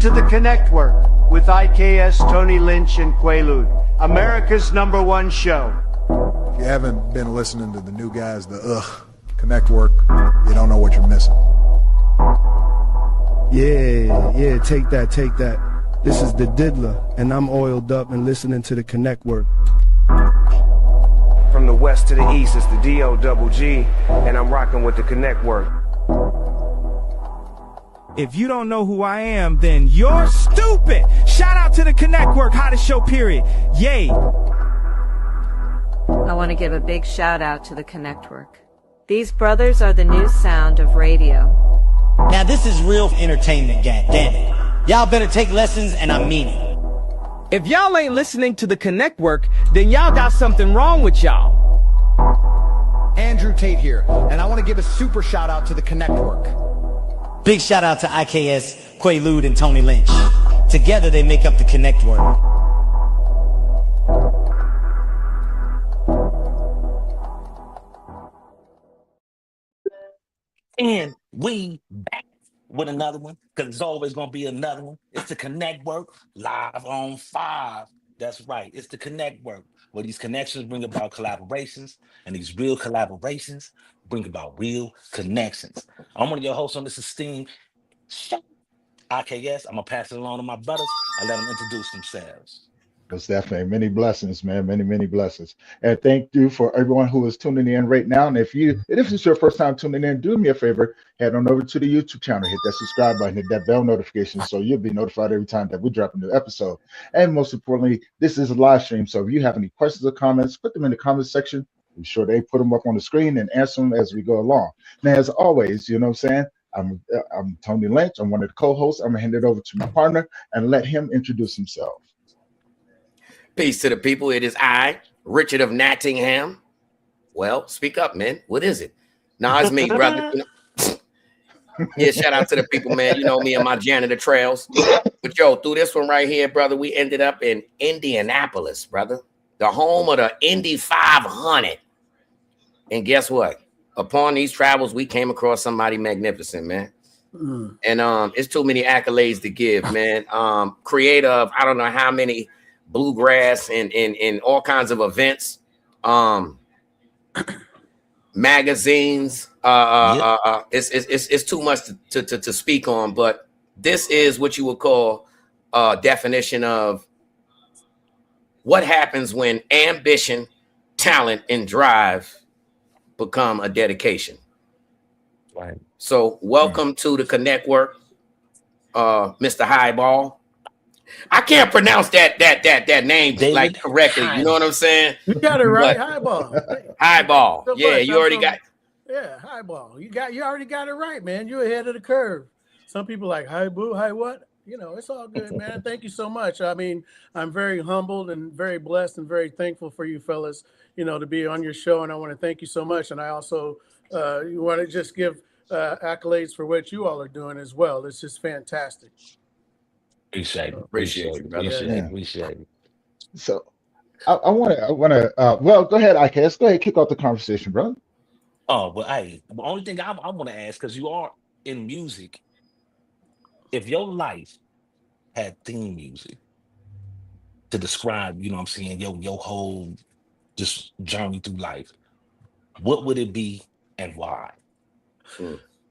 to the Conectwork with IKS, Tony Lynch, and Quaalude, America's #1 show. If you haven't been listening to the new guys, the Conectwork, you don't know what you're missing. Yeah, take that. This is the Diddler, and I'm oiled up and listening to the Conectwork. From the west to the east, it's the D-O-double-G, and I'm rocking with the Conectwork. If you don't know who I am, then you're stupid. Shout out to the Conectwork, hottest show, period. Yay. I want to give a big shout out to the Conectwork. These brothers are the new sound of radio. Now this is real entertainment, gang. Damn it. Y'all better take lessons, and I mean it. If y'all ain't listening to the Conectwork, then y'all got something wrong with y'all. Andrew Tate here, and I want to give a super shout out to the Conectwork. Big shout out to IKS, Quaalude, and Tony Lynch. Together they make up the Conectwork. And we back with another one, because there's always going to be another one. It's the Conectwork live on 5. That's right. It's the Conectwork, where these connections bring about collaborations, and these real collaborations bring about real connections. I'm one of your hosts on this esteemed show, IKS. I'm going to pass it along to my brothers and let them introduce themselves. Most definitely. Many blessings, man. Many blessings. And thank you for everyone who is tuning in right now. And if it's your first time tuning in, do me a favor, head on over to the YouTube channel, hit that subscribe button, hit that bell notification so you'll be notified every time that we drop a new episode. And most importantly, this is a live stream. So if you have any questions or comments, put them in the comment section. Be sure they put them up on the screen and answer them as we go along. Now, as always, you know what I'm saying? I'm Tony Lynch. I'm one of the co-hosts. I'm going to hand it over to my partner and let him introduce himself. Peace to the people. It is I, Richard of Nottingham. Well, speak up, man. What is it? No, it's me, brother. Yeah, shout out to the people, man. You know me and my janitor trails. But yo, through this one right here, brother, we ended up in Indianapolis, brother. The home of the Indy 500. And guess what? Upon these travels, we came across somebody magnificent, man. And it's too many accolades to give, man. Creator of I don't know how many bluegrass and all kinds of events, magazines. It's too much to speak on, but this is what you would call a definition of what happens when ambition, talent, and drive become a dedication. Right. So welcome to the Conectwork, Mr. HYBALL. I can't pronounce that name David like correctly. You know what I'm saying? You got it right, HYBALL. HYBALL. Yeah, you already got. Yeah, HYBALL. You already got it right, man. You're ahead of the curve. Some people like hi boo, hi what? You know, it's all good, man. Thank you so much. I mean, I'm very humbled and very blessed and very thankful for you fellas, you know, to be on your show. And I want to thank you so much. And I also want to just give accolades for what you all are doing as well. It's just fantastic. Appreciate it. So I want to well, go ahead, IKS. Go ahead, kick off the conversation, bro. Oh, well, the only thing I want to ask, because you are in music, if your life had theme music to describe, you know what I'm saying, your whole just journey through life, what would it be and why?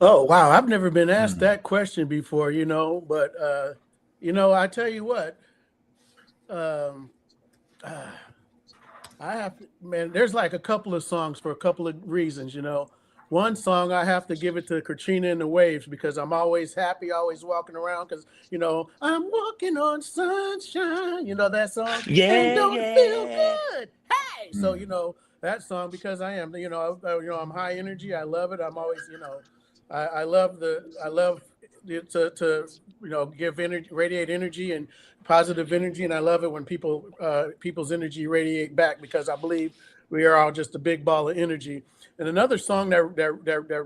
Oh, wow. I've never been asked that question before, you know, but you know, I tell you what, I have to, man, there's like a couple of songs for a couple of reasons, you know. One song, I have to give it to Katrina and the Waves because I'm always happy, always walking around because, you know, I'm walking on sunshine. You know that song? Yeah. And don't feel good. Hey. So, you know, that song because I am, you know, I'm high energy. I love it. I'm always, you know, I love to you know, give energy, radiate energy and positive energy. And I love it when people's energy radiate back because I believe we are all just a big ball of energy. And another song that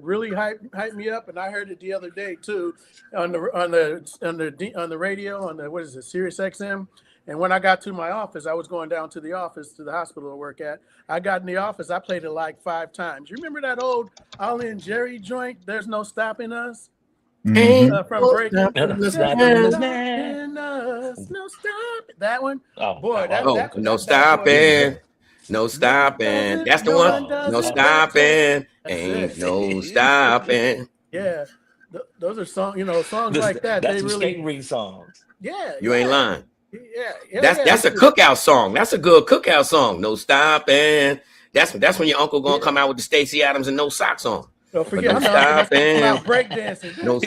really hyped me up, and I heard it the other day too, on the radio on the what is it, Sirius XM. And when I got to my office, I was going down to the office to the hospital I work at. I got in the office, I played it like 5 times. You remember that old Ollie and Jerry joint? There's no stopping us. From Breaking. That one, Oh, boy, Oh, no that bad boy. stopping. No stopping. That's the No one. one does No it better. stopping. That's Ain't it. no stopping. Yeah, those are songs like that. That's They some really, skate ring songs. You ain't lying. yeah. That's a cookout song. That's a good cookout song. No stopping. That's when your uncle gonna come out with the Stacey Adams and no socks on. Don't But forget, no I'm the uncle that's talking stopping. about breakdancing. No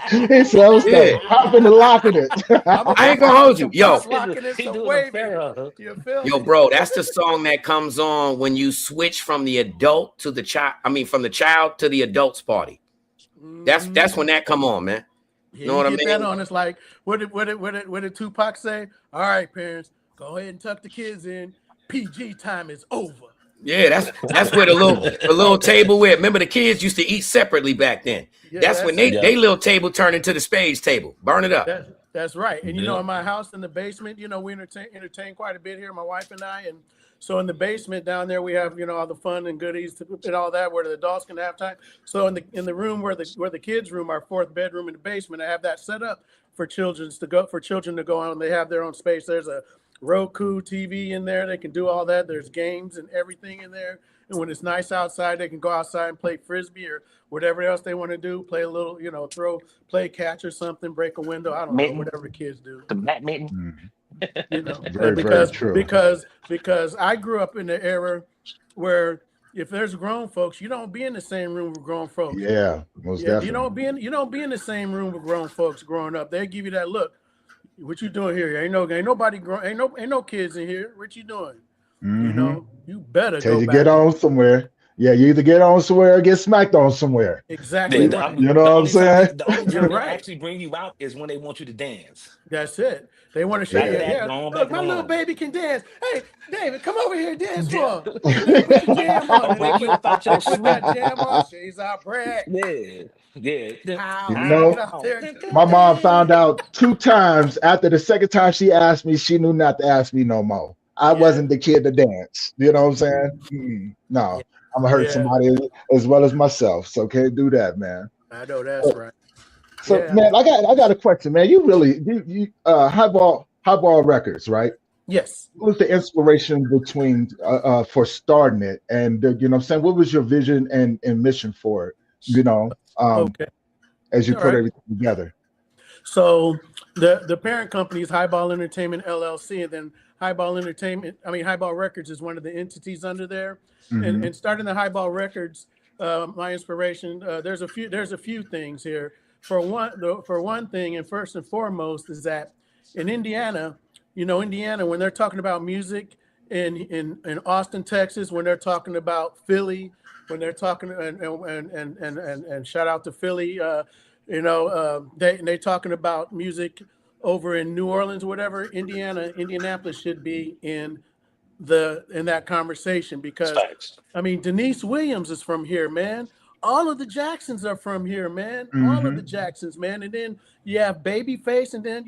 stopping. He sells Yeah. that, hopping and locking it. I ain't gonna hold you. Yo, locking it, He so doing a wavy. pharaoh. You feel Yo, me? bro, that's the song that comes on when you switch from the adult to the child. I mean, from the child to the adults party. That's when that come on, man. Yeah, Know what I get mean? that on. It's like, what did Tupac say? All right, parents, go ahead and tuck the kids in. PG time is over. Yeah, that's where the little table where remember the kids used to eat separately back then. Yeah, That's when they little table turned into the spades table. Burn it up. That's right. And you know, in my house in the basement, you know, we entertain quite a bit here, my wife and I. And so in the basement down there, we have, you know, all the fun and goodies and all that where the adults can have time. So in the room where the kids' room, our fourth bedroom in the basement, I have that set up for children to go on. They have their own space. There's a Roku TV in there. They can do all that. There's games and everything in there. And when it's nice outside, they can go outside and play frisbee or whatever else they want to do. Play a little, you know, play catch or something, break a window. I don't know, whatever the kids do. The mat mitten. You know, very true. Because I grew up in the era where if there's grown folks, you don't be in the same room with grown folks. Yeah, most definitely. You don't be in the same room with grown folks growing up. They give you that look. What you doing here? Ain't nobody grown. Ain't no kids in here. What you doing? You know, you better Till go you back. get on somewhere. Yeah, you either get on somewhere or get smacked on somewhere. Exactly. You know what I'm saying? The only time they actually bring you out is when they want you to dance. That's it. They want to show you. Yeah, look, my little baby can dance. Hey, David, come over here and dance for him. Put your jam on. Wake you about your Put that jam on. She's our break. Yeah. You know, my mom found out 2 times. After the second time she asked me, she knew not to ask me no more. I wasn't the kid to dance. You know what I'm saying? No, I'm gonna hurt somebody as well as myself. So can't do that, man. I know that's right. So man, I got a question, man. You really HYBALL Records, right? Yes. What was the inspiration between for starting it, and you know what I'm saying? What was your vision and mission for it? You know, as you put everything together. So the parent company is HYBALL Entertainment LLC, and then HYBALL Records is one of the entities under there. And starting the HYBALL Records, my inspiration, there's a few things here. For one thing, and first and foremost, is that in Indiana, you know, when they're talking about music in Austin, Texas, when they're talking about Philly, when they're talking and shout out to Philly, they talking about music over in New Orleans, whatever. Indianapolis should be in that conversation because I mean Denise Williams is from here, man. All of the Jacksons are from here, man. All of the Jacksons, man. And then you have Babyface, and then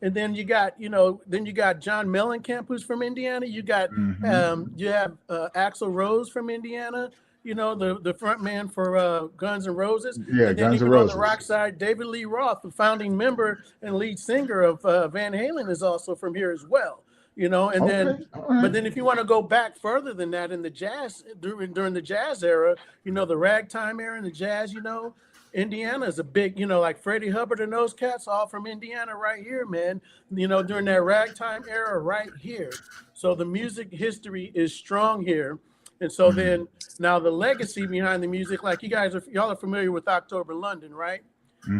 and then you got John Mellencamp, who's from Indiana. You got you have Axl Rose from Indiana. You know, the front man for Guns N' Roses. Yeah, and then Guns N' even Roses. on the rock side, David Lee Roth, the founding member and lead singer of Van Halen, is also from here as well. You know, and but then if you want to go back further than that in the jazz, during the jazz era, you know, the ragtime era and the jazz, you know, Indiana is a big, you know, like Freddie Hubbard and those cats, all from Indiana right here, man. You know, during that ragtime era right here. So the music history is strong here. And so then now the legacy behind the music, like y'all are familiar with October London, right?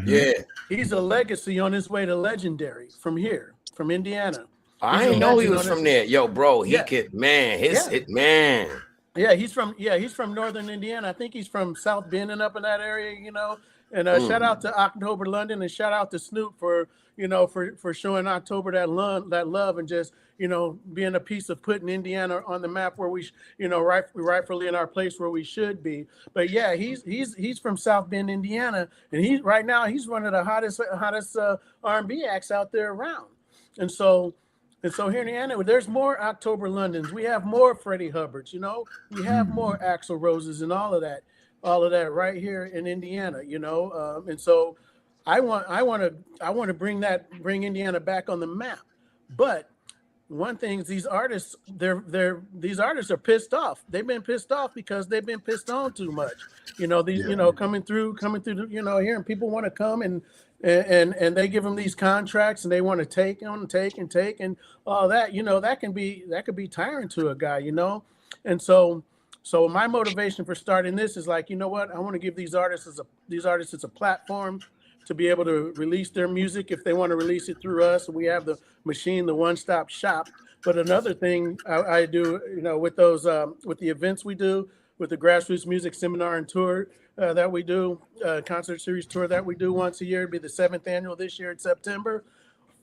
Yeah. He's a legacy on his way to legendary from here, from Indiana. I didn't know he was from there. Yo, bro, he could, man, man. Yeah, he's from Northern Indiana. I think he's from South Bend and up in that area, you know. And shout out to October London, and shout out to Snoop for showing October that love and just, you know, being a piece of putting Indiana on the map where we, you know, rightfully in our place where we should be. But yeah, he's from South Bend, Indiana, and right now he's one of the hottest R&B acts out there around. And so here in Indiana, there's more October Londons. We have more Freddie Hubbards, you know. We have more Axl Roses and all of that right here in Indiana, you know. And so I want to bring Indiana back on the map. But one thing is these artists, these artists are pissed off. They've been pissed off because they've been pissed on too much. You know, these, you know, coming through, you know, here, and people want to come and they give them these contracts and they want to take and all that. You know, that could be tiring to a guy, you know. And so my motivation for starting this is like, you know what, I want to give these artists a platform to be able to release their music if they want to release it through us. We have the machine, the one-stop shop. But another thing I do, you know, with those, with the events we do, with the grassroots music seminar and tour that we do, concert series tour that we do once a year, it'd be the 7th annual this year in September.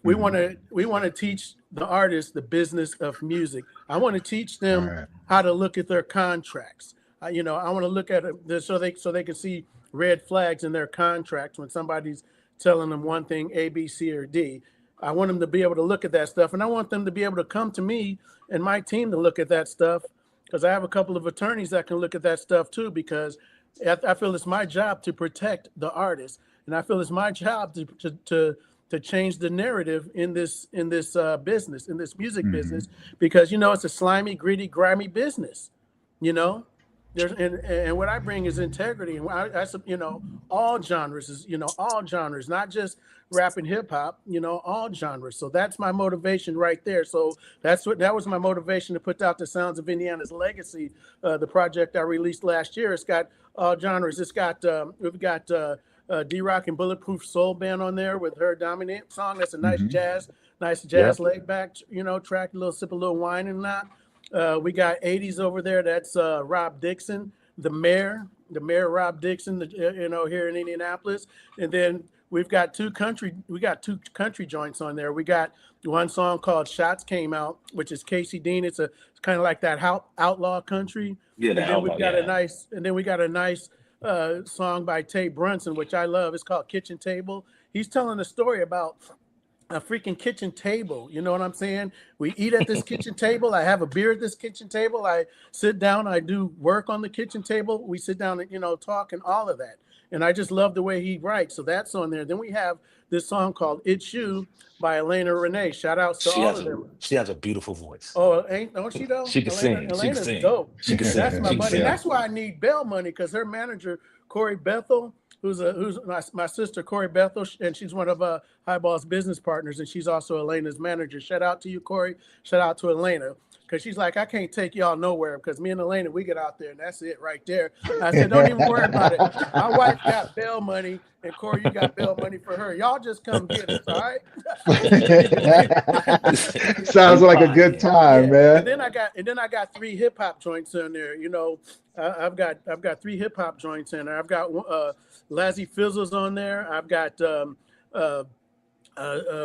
We want to teach the artists the business of music. I want to teach them how to look at their contracts. You know, I want to look at it so they can see red flags in their contracts when somebody's telling them one thing, A, B, C, or D. I want them to be able to look at that stuff, and I want them to be able to come to me and my team to look at that stuff, because I have a couple of attorneys that can look at that stuff too, because I feel it's my job to protect the artist, and I feel it's my job to change the narrative in this business, in this music business, because, you know, it's a slimy, gritty, grimy business, you know. And what I bring is integrity, and I you know, all genres, not just rap and hip hop, you know, all genres. So that's my motivation right there. So that was my motivation to put out the Sounds of Indiana's Legacy, the project I released last year. It's got all genres. It's got we've got D-Rock and Bulletproof Soul Band on there with her dominant song. That's a nice jazz laid back, you know, track, a little sip, a little wine and that. We got 80s over there. That's Rob Dixon, the mayor Rob Dixon, you know, here in Indianapolis. And then we've got two country joints on there. We got one song called Shots came out, which is Casey Dean. It's kind of like that outlaw country. Yeah, and then we got a nice song by Tay Brunson, which I love. It's called Kitchen Table. He's telling a story about a freaking kitchen table. You know what I'm saying? We eat at this kitchen table. I have a beer at this kitchen table. I sit down. I do work on the kitchen table. We sit down and, you know, talk and all of that. And I just love the way he writes. So that's on there. Then we have this song called It's You by Elena Renee. Shout outs to all of them. She has a beautiful voice. Oh, don't she though? She can sing. Elena's dope. She can That's sing. my money. That's why I need bail money, because her manager, Corey Bethel, who's my sister, Corey Bethel, and she's one of HYBALL's business partners, and she's also Elena's manager. Shout out to you, Corey. Shout out to Elena, because she's like, I can't take y'all nowhere, because me and Elena, we get out there, and that's it right there. I said, don't even worry about it. My wife got bail money, and Corey, you got bail money for her. Y'all just come get us, all right? Sounds like a good time, man. And then I got 3 hip hop joints in there. You know, I've got 3 hip hop joints in there. I've got Lazzy Fizzle's on there. I've got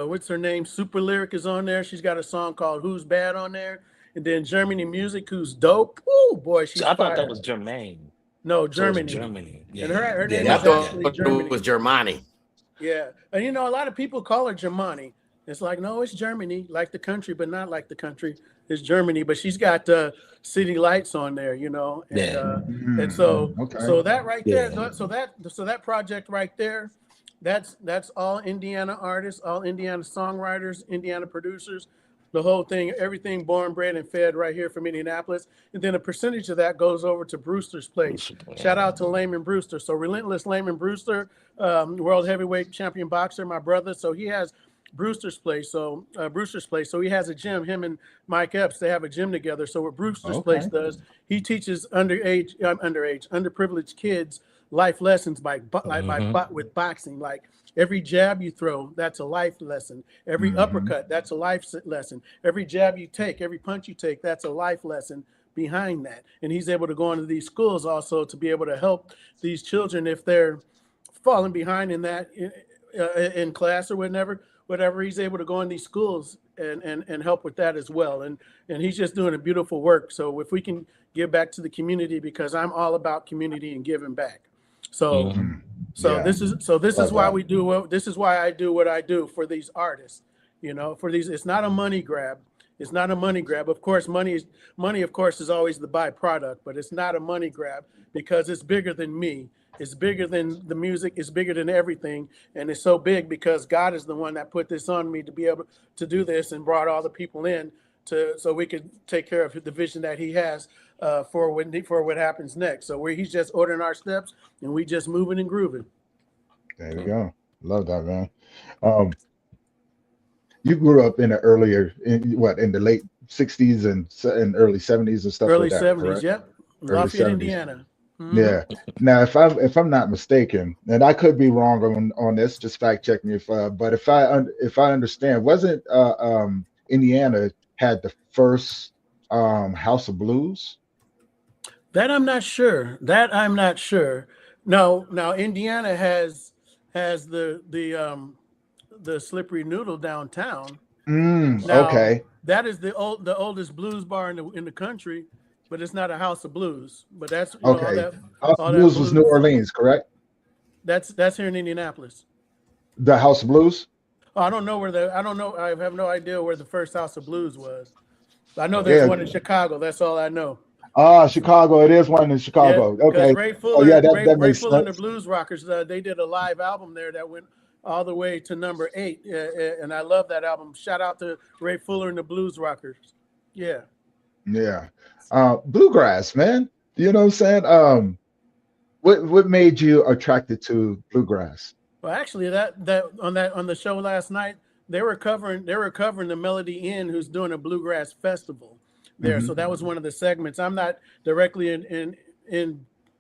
what's her name? Super Lyric is on there. She's got a song called Who's Bad on there. And then Germany Music, who's dope. Oh boy, she's I thought that was Jermaine. No, Germany. Germany. Yeah. And her name I is thought actually Germany. it was Germani. Yeah. And you know, a lot of people call her Germani. It's like, no, it's Germany, like the country, but not like the country. It's Germany, but she's got City Lights on there, you know. And, and so that right there, so that project right there, that's all Indiana artists, all Indiana songwriters, Indiana producers, the whole thing, everything born, bred, and fed right here from Indianapolis. And then a percentage of that goes over to Brewster's Place. Shout out to Layman Brewster. So Relentless Layman Brewster, world heavyweight champion boxer, my brother. So he has Brewster's Place. So So he has a gym. Him and Mike Epps, they have a gym together. So what Brewster's Place does, he teaches underprivileged kids life lessons with boxing. Like every jab you throw, that's a life lesson. Every uppercut, that's a life lesson. Every jab you take, every punch you take, that's a life lesson behind that. And he's able to go into these schools also to be able to help these children if they're falling behind in that in class or whatever. He's able to go in these schools and help with that as well. And he's just doing a beautiful work. So if we can give back to the community, because I'm all about community and giving back. So this is why we do this is why I do what I do for these artists. You know, for these, it's not a money grab. It's not a money grab. Of course, money of course is always the byproduct, but it's not a money grab because it's bigger than me. It's bigger than the music. It's bigger than everything. And it's so big because God is the one that put this on me to be able to do this and brought all the people in so we could take care of the vision that he has for what happens next. So he's just ordering our steps and we just moving and grooving. There you go. Love that, man. You grew up in the late 60s and early 70s and stuff Early like that, 70s, correct? yep. Lafayette, Indiana. Mm-hmm. Yeah. Now, if I'm not mistaken, and I could be wrong on this, just fact check me but if I understand, wasn't Indiana had the first House of Blues? That I'm not sure. No, now Indiana has the Slippery Noodle downtown. Now, okay. That is the oldest blues bar in the country, but it's not a House of Blues. But that's okay. House of Blues was New Orleans, correct? That's here in Indianapolis. The House of Blues? Oh, I don't know. I have no idea where the first House of Blues was. I know there's one in Chicago. That's all I know. Chicago. It is one in Chicago. Yeah, okay. Ray Fuller, Ray makes Fuller and the sense. Blues Rockers. They did a live album there that went all the way to number 8, and I love that album. Shout out to Ray Fuller and the Blues Rockers. Yeah. Yeah. Bluegrass, man. You know what I'm saying? What made you attracted to bluegrass? Well, actually, that on the show last night, they were covering the Melody Inn, who's doing a bluegrass festival there. Mm-hmm. So that was one of the segments. I'm not directly in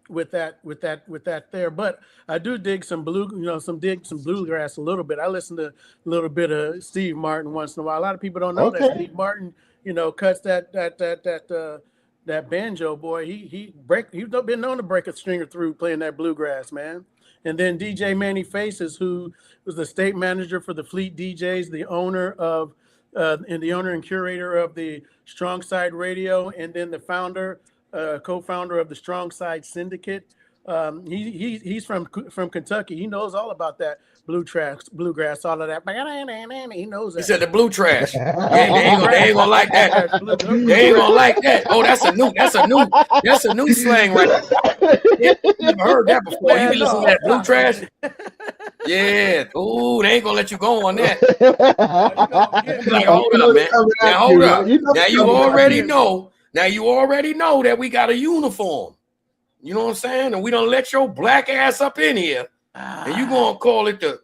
with that there, but I do dig some bluegrass a little bit. I listen to a little bit of Steve Martin once in a while. A lot of people don't know that Steve Martin, cuts that banjo, boy. He's been known to break a string or through playing that bluegrass, man. And then DJ Manny Faces, who was the state manager for the Fleet DJs, the owner and curator of the Strong Side Radio, and then the co-founder of the Strong Side Syndicate. He's from Kentucky. He knows all about that bluegrass, all of that. He knows that. He said the blue trash. They ain't gonna like that. They ain't gonna like that. Oh, that's a new slang right there. You never heard that before. You be listening to that blue trash? Yeah. Ooh, they ain't gonna let you go on that. Like, hold up, man. Now hold up. Now you already know. Now you already know that we got a uniform. You know what I'm saying? And we don't let your black ass up in here. And you gonna call it the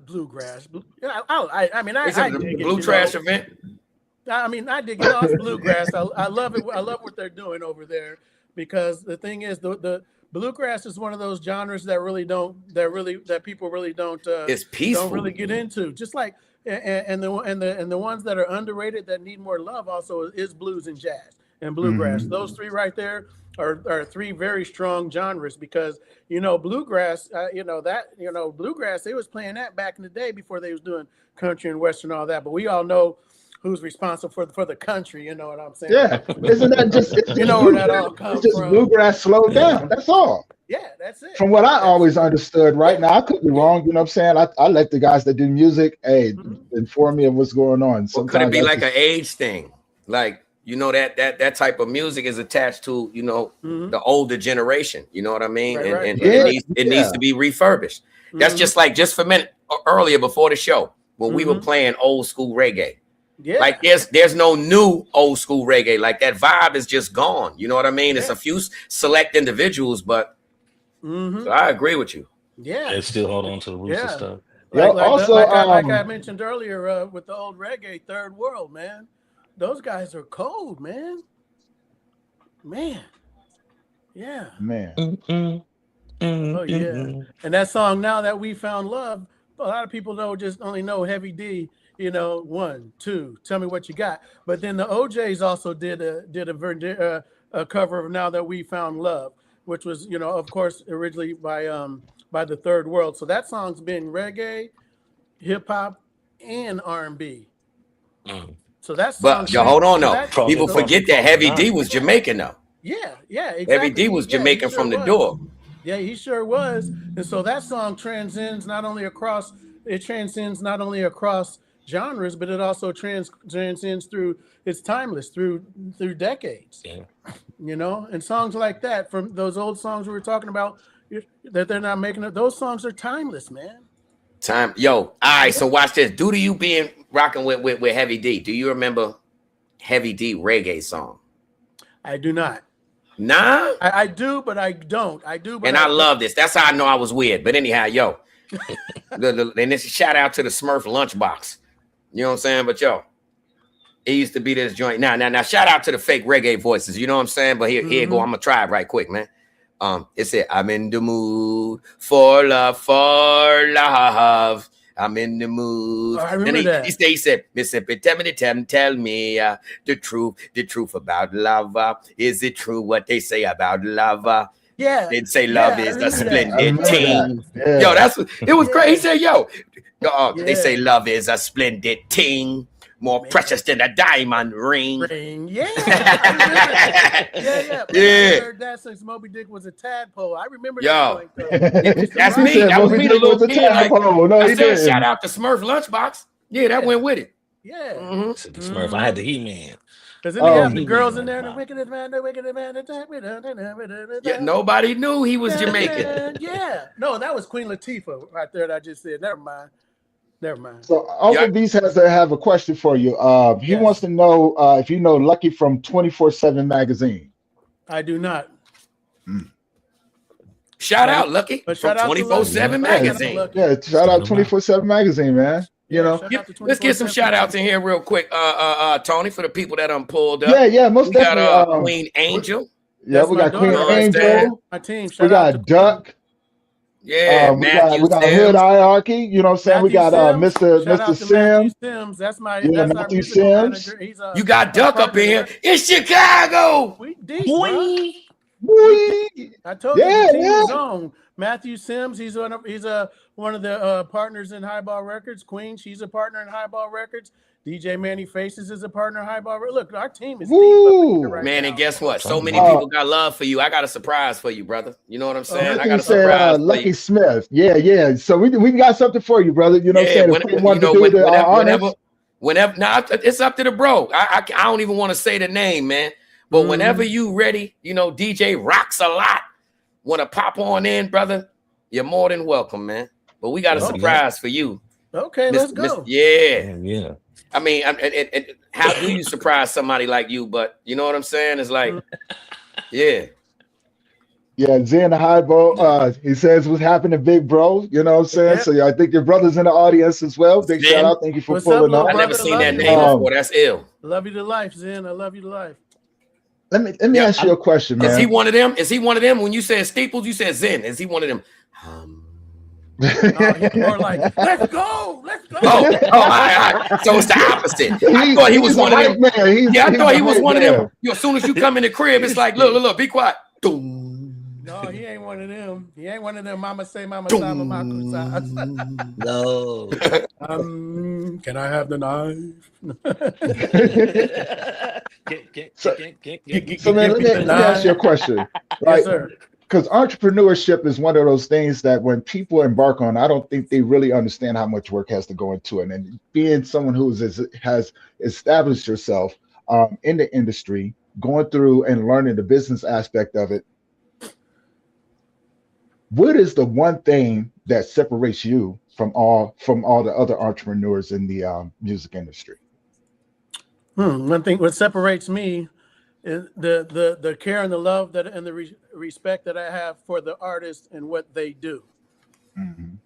bluegrass? I mean, I dig the blue trash event. I mean, I dig it. It's bluegrass. I love it. I love what they're doing over there, because the thing is, the bluegrass is one of those genres that people really don't. It's peaceful. Don't really get into. Just like and the ones that are underrated that need more love also is blues and jazz and bluegrass. Mm-hmm. Those three right there are three very strong genres, because bluegrass, bluegrass, they was playing that back in the day before they was doing country and western and all that. But we all know who's responsible for the country. You know what I'm saying? Yeah, isn't that just where that all comes from? Bluegrass slowed down. That's all. Yeah, that's it. From what I always understood, right now I could be wrong. You know what I'm saying? I let the guys that do music, inform me of what's going on. Sometimes could it be like an age thing? Like, that type of music is attached to, the older generation. You know what I mean? Right. And it needs to be refurbished. That's just for a minute earlier before the show when we were playing old school reggae. Yeah. Like there's no new old school reggae. Like that vibe is just gone. You know what I mean? Yeah. It's a few select individuals, but so I agree with you. Yeah. They still hold on to the roots and stuff. Like I mentioned earlier with the old reggae, Third World, man. Those guys are cold, man. Yeah. Man. Oh yeah. And that song, Now That We Found Love, a lot of people only know Heavy D. 1, 2, tell me what you got. But then the OJs also did a cover of Now That We Found Love, which was of course originally by the Third World. So that song's been reggae, hip hop, and R&B. So that's. But hold on though. People forget that Heavy D was Jamaican though. Yeah, exactly. Heavy D was Jamaican from the door. Yeah, he sure was. And so that song transcends not only across genres, but it also transcends through. It's timeless through decades. Yeah. You know, and songs like that from those old songs we were talking about that they're not making it. Those songs are timeless, man. Yo, all right. So watch this. Due to you being rocking with Heavy D, do you remember Heavy D reggae song? I do not. Nah, I do, but I don't. I do, but and I love this. That's how I know I was weird. But anyhow, yo, and this shout out to the Smurf lunchbox. You know what I'm saying? But yo, it used to be this joint. Now, shout out to the fake reggae voices. You know what I'm saying? But here you go. I'm gonna try it right quick, man. It said, "I'm in the mood for love, I'm in the mood." Oh, I remember that. He said, "Mississippi, tell me the truth about love. Is it true what they say about love?" Yeah, they'd say love is a splendid thing. Yeah. Yo, it was crazy. He said, "Yo, they say love is a splendid thing, more precious than a diamond ring." Yeah. I heard that since Moby Dick was a tadpole. I remember Yo, that. that's me. That was me, the little kid. I said, shout out to Smurf Lunchbox. Yeah, that went with it. Yeah. The Smurf. I had the He-Man. Because then they have the girls in there, the wickedest man. Yeah, nobody knew he was Jamaican. Yeah. No, that was Queen Latifah right there that I just said. Never mind. So Uncle Beast has to have a question for you. He wants to know if you know Lucky from 24/7 magazine. I do not. Shout out Lucky from shout out to 24/7 magazine. Yeah, shout out 24/7 magazine, man. You know, let's get some shout outs in here real quick, Tony, for the people that pulled up. Yeah, most definitely. Got Queen Angel. Yeah, we got Queen Angel. My team. We got Duck. Yeah, we got Hood Hierarchy. You know what I'm saying? We got Mr. Sims. That's my Matthew Sims. You got Duck up in here. It's Chicago. We deep, I told you the team is on. Matthew Sims, he's one of the partners in HYBALL Records. Queen, she's a partner in HYBALL Records. DJ Manny Faces is a partner in HYBALL Records. Look, our team is deep right man, now. and guess what? So many people got love for you. I got a surprise for you, brother. You know what I'm saying? I got a surprise for Lucky you. Smith. Yeah. So we got something for you, brother. You know what I'm saying? Whenever, now it's up to the bro. I don't even want to say the name, man. But whenever you ready, you know, DJ rocks a lot. Want to pop on in, brother? You're more than welcome, man. But we got a surprise for you. Okay, let's go. Yeah. I mean, how do you surprise somebody like you? But you know what I'm saying? It's like, yeah. Yeah, Zen HYBALL, he says what's happening, big bro. You know what I'm saying? Yeah. So I think your brother's in the audience as well. Big shout out. Thank you for pulling up. I never seen that name before. That's ill. Love you to life, Zen. I love you to life. Let me ask you a question, man. Is he one of them? When you said Steeples, you said Zen. Is he one of them? He's more like, let's go. All right. So it's the opposite. I thought he was one of them. I thought he was one of them. As soon as you come in the crib, it's like, look, be quiet. No, he ain't one of them. He ain't one of them. Mama say, mama say, mama No. Can I have the knife? So man, let me ask you a question. Right? Yes, sir. Because entrepreneurship is one of those things that when people embark on, I don't think they really understand how much work has to go into it. And being someone who has established yourself in the industry, going through and learning the business aspect of it, what is the one thing that separates you from all the other entrepreneurs in the music industry? One thing what separates me is the care and the love and the respect that I have for the artist and what they do, and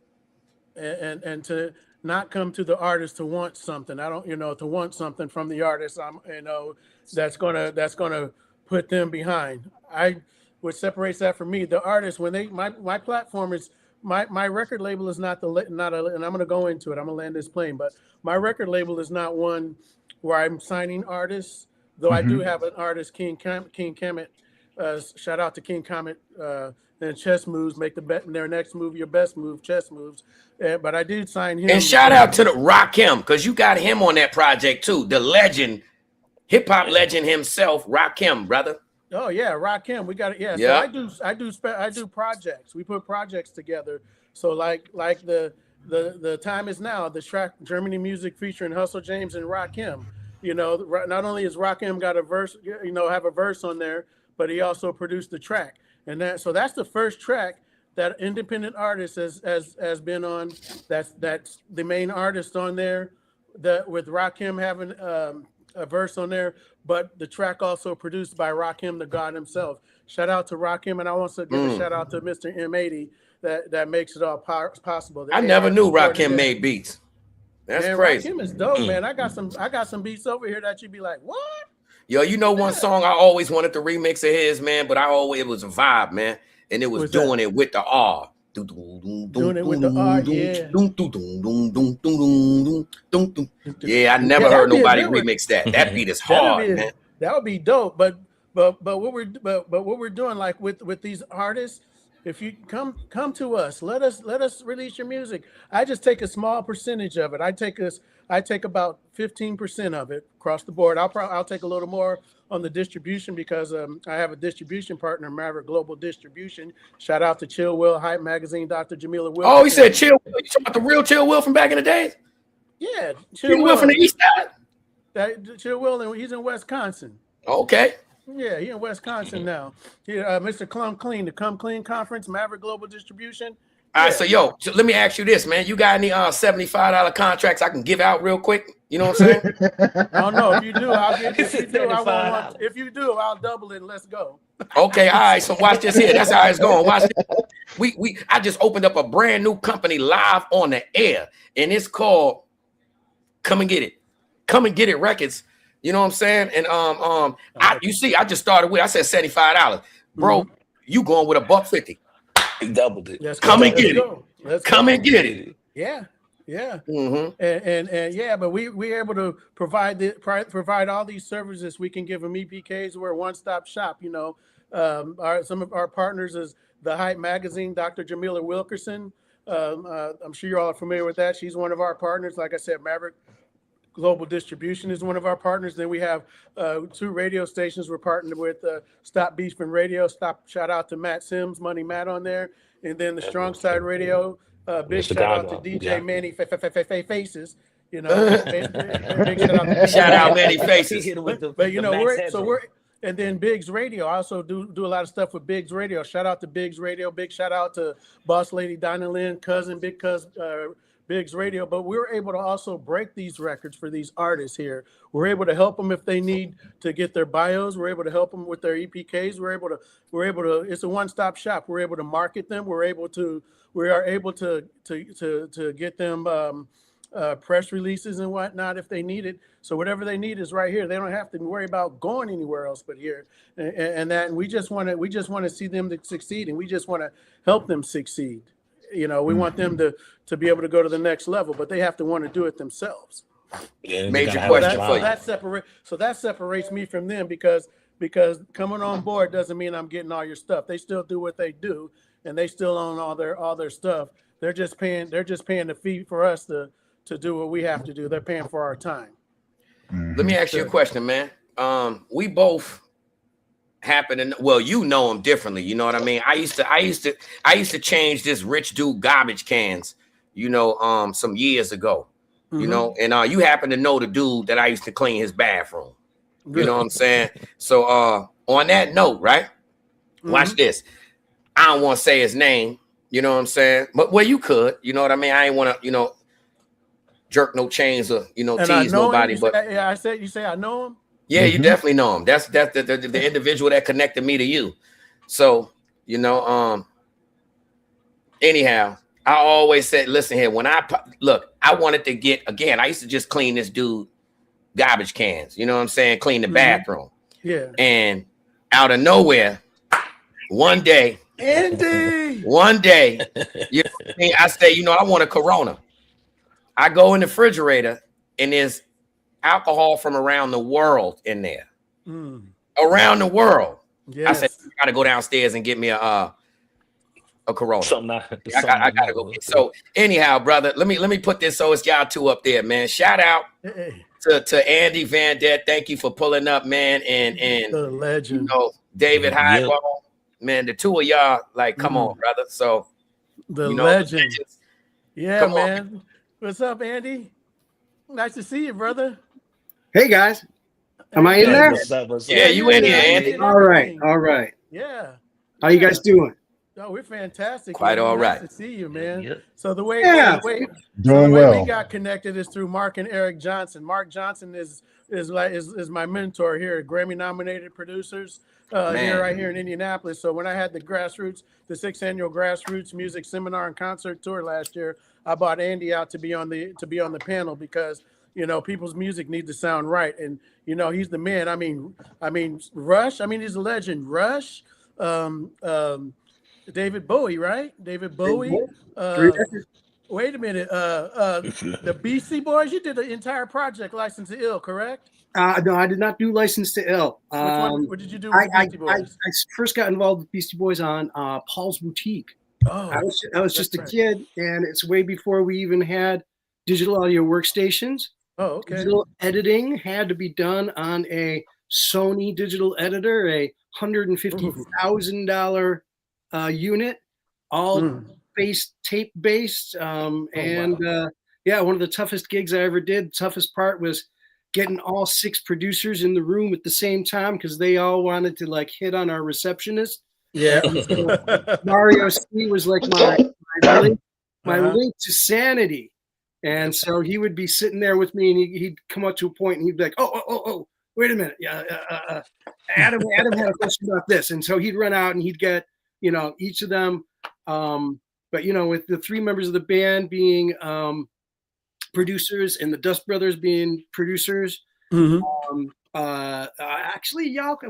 to not come to the artist to want something. I don't, to want something from the artist. That's gonna put them behind. What separates that from me, the artist, when my platform is my record label is and I'm gonna go into it. I'm gonna land this plane, but my record label is not one where I'm signing artists. Though I do have an artist, King Kemet. Shout out to King Kemet and Chess Moves. Make their next move your best move, chess moves. But I did sign him. And shout out to the Rakim, because you got him on that project too. The legend, hip hop legend himself, Rakim, brother. Oh yeah, Rakim. We got it. Yeah. So I do projects. We put projects together. So like the the time is now. The track Germany Music featuring Hustle James and Rakim. You know, not only has Rakim got a verse, have a verse on there, but he also produced the track. And that's the first track that independent artist has been on. That's the main artist on there. That with Rakim having a verse on there, but the track also produced by Rakim, the God himself. Shout out to Rakim, and I want to give a shout out to Mr. M80 that makes it all possible. I never knew Rakim made beats. That's crazy. Rakim is dope, man. I got some beats over here that you'd be like, what? Yo, you know one song I always wanted to remix of his, man, but it was a vibe, man, and it was doing it with the R. Doing it with the R, yeah. Yeah, I never heard nobody remix that. That beat is hard, man. That would be dope. But what we're doing, like with these artists, if you come to us, let us release your music. I just take a small percentage of it. I take about 15% of it across the board. I'll take a little more on the distribution because I have a distribution partner, Maverick Global Distribution. Shout out to Chill Will, Hype Magazine, Dr. Jamila Will. Oh, he said Chill Will. You talking about the real Chill Will from back in the days? Yeah, Chill Will from the East Side. Chill Will, and he's in Wisconsin. Okay. Yeah, he's in Wisconsin now. Mr. Come Clean, the Come Clean Conference, Maverick Global Distribution. All right, so let me ask you this, man. You got any $75 contracts I can give out real quick? You know what I'm saying? I don't know. If you do, I'll give you. If you do, I'll double it and let's go. Okay, all right. So watch this here. That's how it's going. Watch this. I just opened up a brand new company live on the air, and it's called Come and Get It. Come and Get It Records. You know what I'm saying? And I just started with. I said $75, bro. You going with $150? He doubled it. Come and get it. Come and get it. Yeah. And yeah, but we're able to provide all these services. We can give them EPKs. We're a one-stop shop. You know, some of our partners is the Hype Magazine, Dr. Jamila Wilkerson. I'm sure you all are familiar with that. She's one of our partners. Like I said, Maverick Global Distribution is one of our partners. Then we have 2 radio stations we're partnered with, Stop Beefing Radio. Shout out to Matt Sims, Money Matt on there. And then the Strong Side Radio. Big shout out to DJ Manny Faces. You know, big shout out Manny Faces. But you know, we're and then Biggs Radio. I also do a lot of stuff with Biggs Radio. Shout out to Biggs Radio. Big shout out to Boss Lady Donna Lynn, Big Cuz Biggs Radio. But we're able to also break these records for these artists here. We're able to help them if they need to get their bios. We're able to help them with their EPKs. We're able to. It's a one-stop shop. We're able to market them. We are able to get them press releases and whatnot if they need it. So whatever they need is right here. They don't have to worry about going anywhere else but here. And we just want to see them to succeed, and we just want to help them succeed. You know, we want them to be able to go to the next level, but they have to want to do it themselves. Yeah, major question for you. So that separates me from them because coming on board doesn't mean I'm getting all your stuff. They still do what they do, and they still own all their stuff. They're just paying the fee for us to do what we have to do. They're paying for our time. Let me ask you a question, man. We both happen to you know them differently. You know what I mean? I used to change this rich dude garbage cans, you know, some years ago. You know, and you happen to know the dude that I used to clean his bathroom. You know what I'm saying? So on that note, right? Watch this. I don't want to say his name, you know what I'm saying? But you could, you know what I mean? I ain't want to, you know, jerk no chains or, you know, tease nobody. But you say I know him? Yeah, you definitely know him. That's the individual that connected me to you. So, you know, anyhow, I always said, listen here, when I wanted to get, again, I used to just clean this dude garbage cans, you know what I'm saying? Clean the bathroom. Yeah. And out of nowhere, one day, you know what I mean? I say, you know, I want a Corona. I go in the refrigerator and there's alcohol from around the world in there. Around the world. Yes. I said, I gotta go downstairs and get me a Corona. I gotta go. So anyhow, brother, let me put this so it's y'all two up there, man. Shout out to Andy Van Det. Thank you for pulling up, man. And the legend, you know, David HYBALL, man. The two of y'all, like, come on, brother. So the legend. Yeah, Come on. man. What's up, Andy? Nice to see you, brother. Hey guys, am I in Yeah, there? What's up? What's Yeah, up? you in here, I see Andy? it, All right, everything. all right. Yeah. How you guys doing? Oh, we're fantastic. Quite man. all Nice right. to see you, man. Yep. So the way, Yeah. Doing we well. got connected is through Mark and Eric Johnson. Mark Johnson is my mentor here, Grammy nominated producers here in Indianapolis. So when I had the 6th annual Grassroots Music Seminar and Concert Tour last year, I brought Andy out to be on the panel because people's music needs to sound right, and he's the man. I mean Rush. I mean he's a legend. Rush. David Bowie, right? David Bowie. Wait a minute. The Beastie Boys. You did the entire project, License to Ill, correct? No, I did not do License to Ill. Which one? What did you do with the Beastie Boys? I first got involved with Beastie Boys on Paul's Boutique. Oh, I was just a kid, and it's way before we even had digital audio workstations. Oh, okay. Digital editing had to be done on a Sony digital editor, a $150,000 unit, all tape based. One of the toughest gigs I ever did. Toughest part was getting all 6 producers in the room at the same time because they all wanted to hit on our receptionist. Yeah. So Mario C was like my link to sanity. And so he would be sitting there with me, and he'd come up to a point, and he'd be like, "Oh, wait a minute, Adam had a question about this," and so he'd run out and he'd get each of them. But with the 3 members of the band being producers and the Dust Brothers being producers, actually Yalk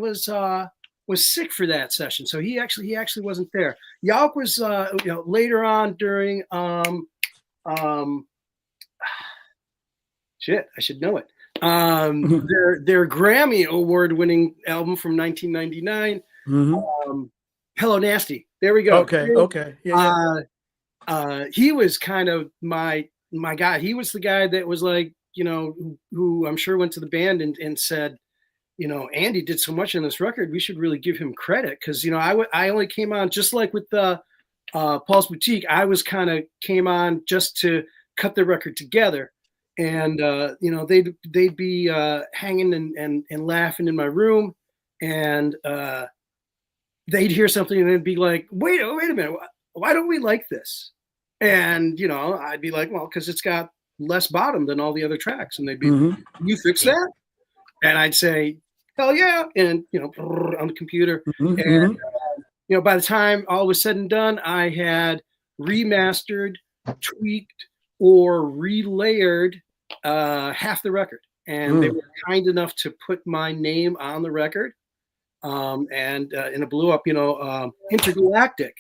was sick for that session, so he actually wasn't there. Yalk was later on during shit, I should know it. Their Grammy award-winning album from 1999, Hello Nasty. There we go. Okay. Yeah. He was kind of my guy. He was the guy that was who I'm sure went to the band and said, Andy did so much on this record, we should really give him credit. Because, I only came on just like with the Paul's Boutique. I was came on just to cut the record together. And, they'd be hanging and laughing in my room. And they'd hear something and they'd be like, wait a minute, why don't we like this? And, I'd be like, well, because it's got less bottom than all the other tracks. And they'd be, you fix that? And I'd say, hell yeah. And, on the computer. And, by the time all was said and done, I had remastered, tweaked, or relayered half the record. And they were kind enough to put my name on the record. And it blew up, Intergalactic.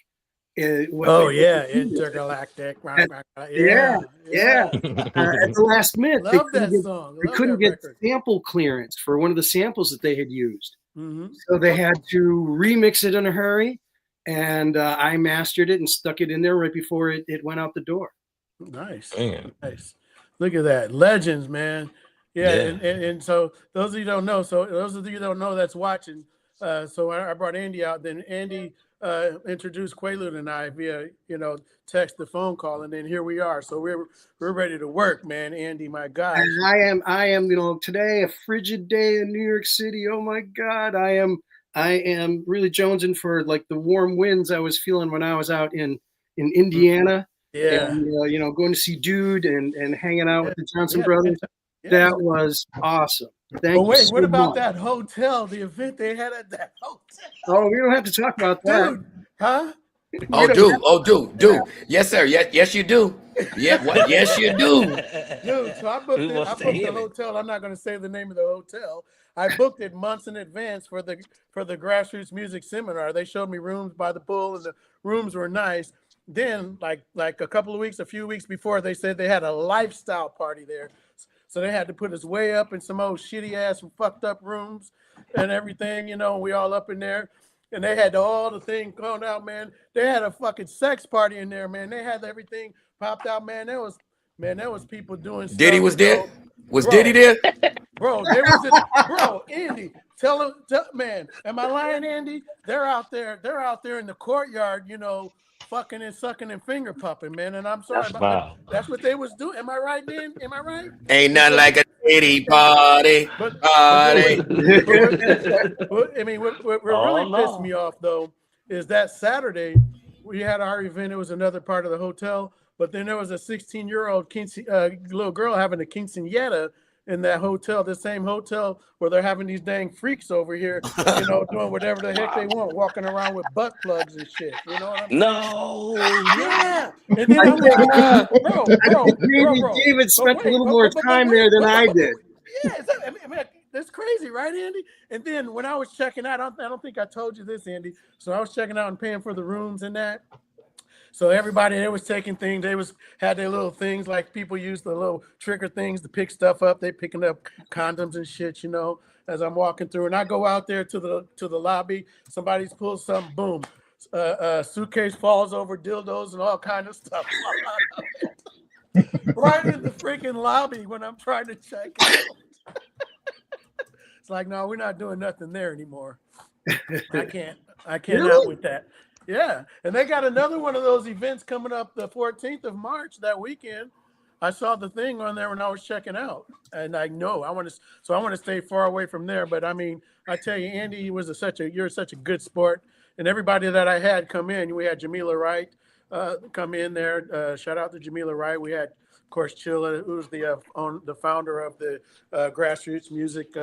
Intergalactic. Yeah. At the last minute, Love that song. They couldn't get sample clearance for one of the samples that they had used. So they had to remix it in a hurry. And I mastered it and stuck it in there right before it went out the door. Nice. Man. Nice. Look at that. Legends, man. Yeah. And so those of you don't know, that's watching. So I brought Andy out. Then Andy introduced Quaalude and I via, text, the phone call, and then here we are. So we're ready to work, man. Andy, my God. And I am, today a frigid day in New York City. Oh my God, I am really jonesing for the warm winds I was feeling when I was out in Indiana. Yeah. And, going to see Dude and hanging out with the Johnson brothers. Yeah. That was awesome. What about that hotel, the event they had at that hotel? Oh, we don't have to talk about that. Dude, huh? Dude. Yes, sir. Yes, you do. Yeah, what? Yes, you do. Dude, so I booked the hotel. I'm not going to say the name of the hotel. I booked it months in advance for the Grassroots Music Seminar. They showed me rooms by the pool, and the rooms were nice. Then, like a few weeks before, they said they had a lifestyle party there. So they had to put us way up in some old shitty ass fucked up rooms and everything, we all up in there. And they had all the thing going out, man. They had a fucking sex party in there, man. They had everything popped out, man. There was people doing stuff. Diddy was there? Was Diddy there? Bro, Andy, tell man, am I lying, Andy? They're out there in the courtyard, fucking and sucking and finger pumping, man. And I'm sorry, That's but wild. that's what they was doing. Am I right, Dan? Am I right? Ain't nothing like a titty party. But Party. I mean, what really pissed me off though is that Saturday we had our event. It was another part of the hotel, but then there was a 16-year-old little girl having a quinceañera in that hotel, the same hotel where they're having these dang freaks over here, you know, doing whatever the heck they want, walking around with butt plugs and shit. You know what I'm saying? No. Yeah. And then I'm like, bro. David spent a little more time there than I did. Yeah, I mean, that's crazy, right, Andy? And then when I was checking out, I don't think I told you this, Andy. So I was checking out and paying for the rooms and that. So everybody, they was taking things. They had their little things like people use the little trigger things to pick stuff up. They picking up condoms and shit, you know. As I'm walking through, and I go out there to the lobby. Somebody's pulled something. Boom, suitcase falls over, dildos and all kind of stuff. Right in the freaking lobby when I'm trying to check out. It's like, no, we're not doing nothing there anymore. I can't out with that. Yeah, and they got another one of those events coming up the 14th of March that weekend. I saw the thing on there when I was checking out, and I know I want to stay far away from there. But I mean, I tell you, Andy, you're such a good sport, and everybody that I had come in, we had Jamila Wright come in there. Shout out to Jamila Wright. We had, of course, Chilla, who's the founder of the Grassroots Music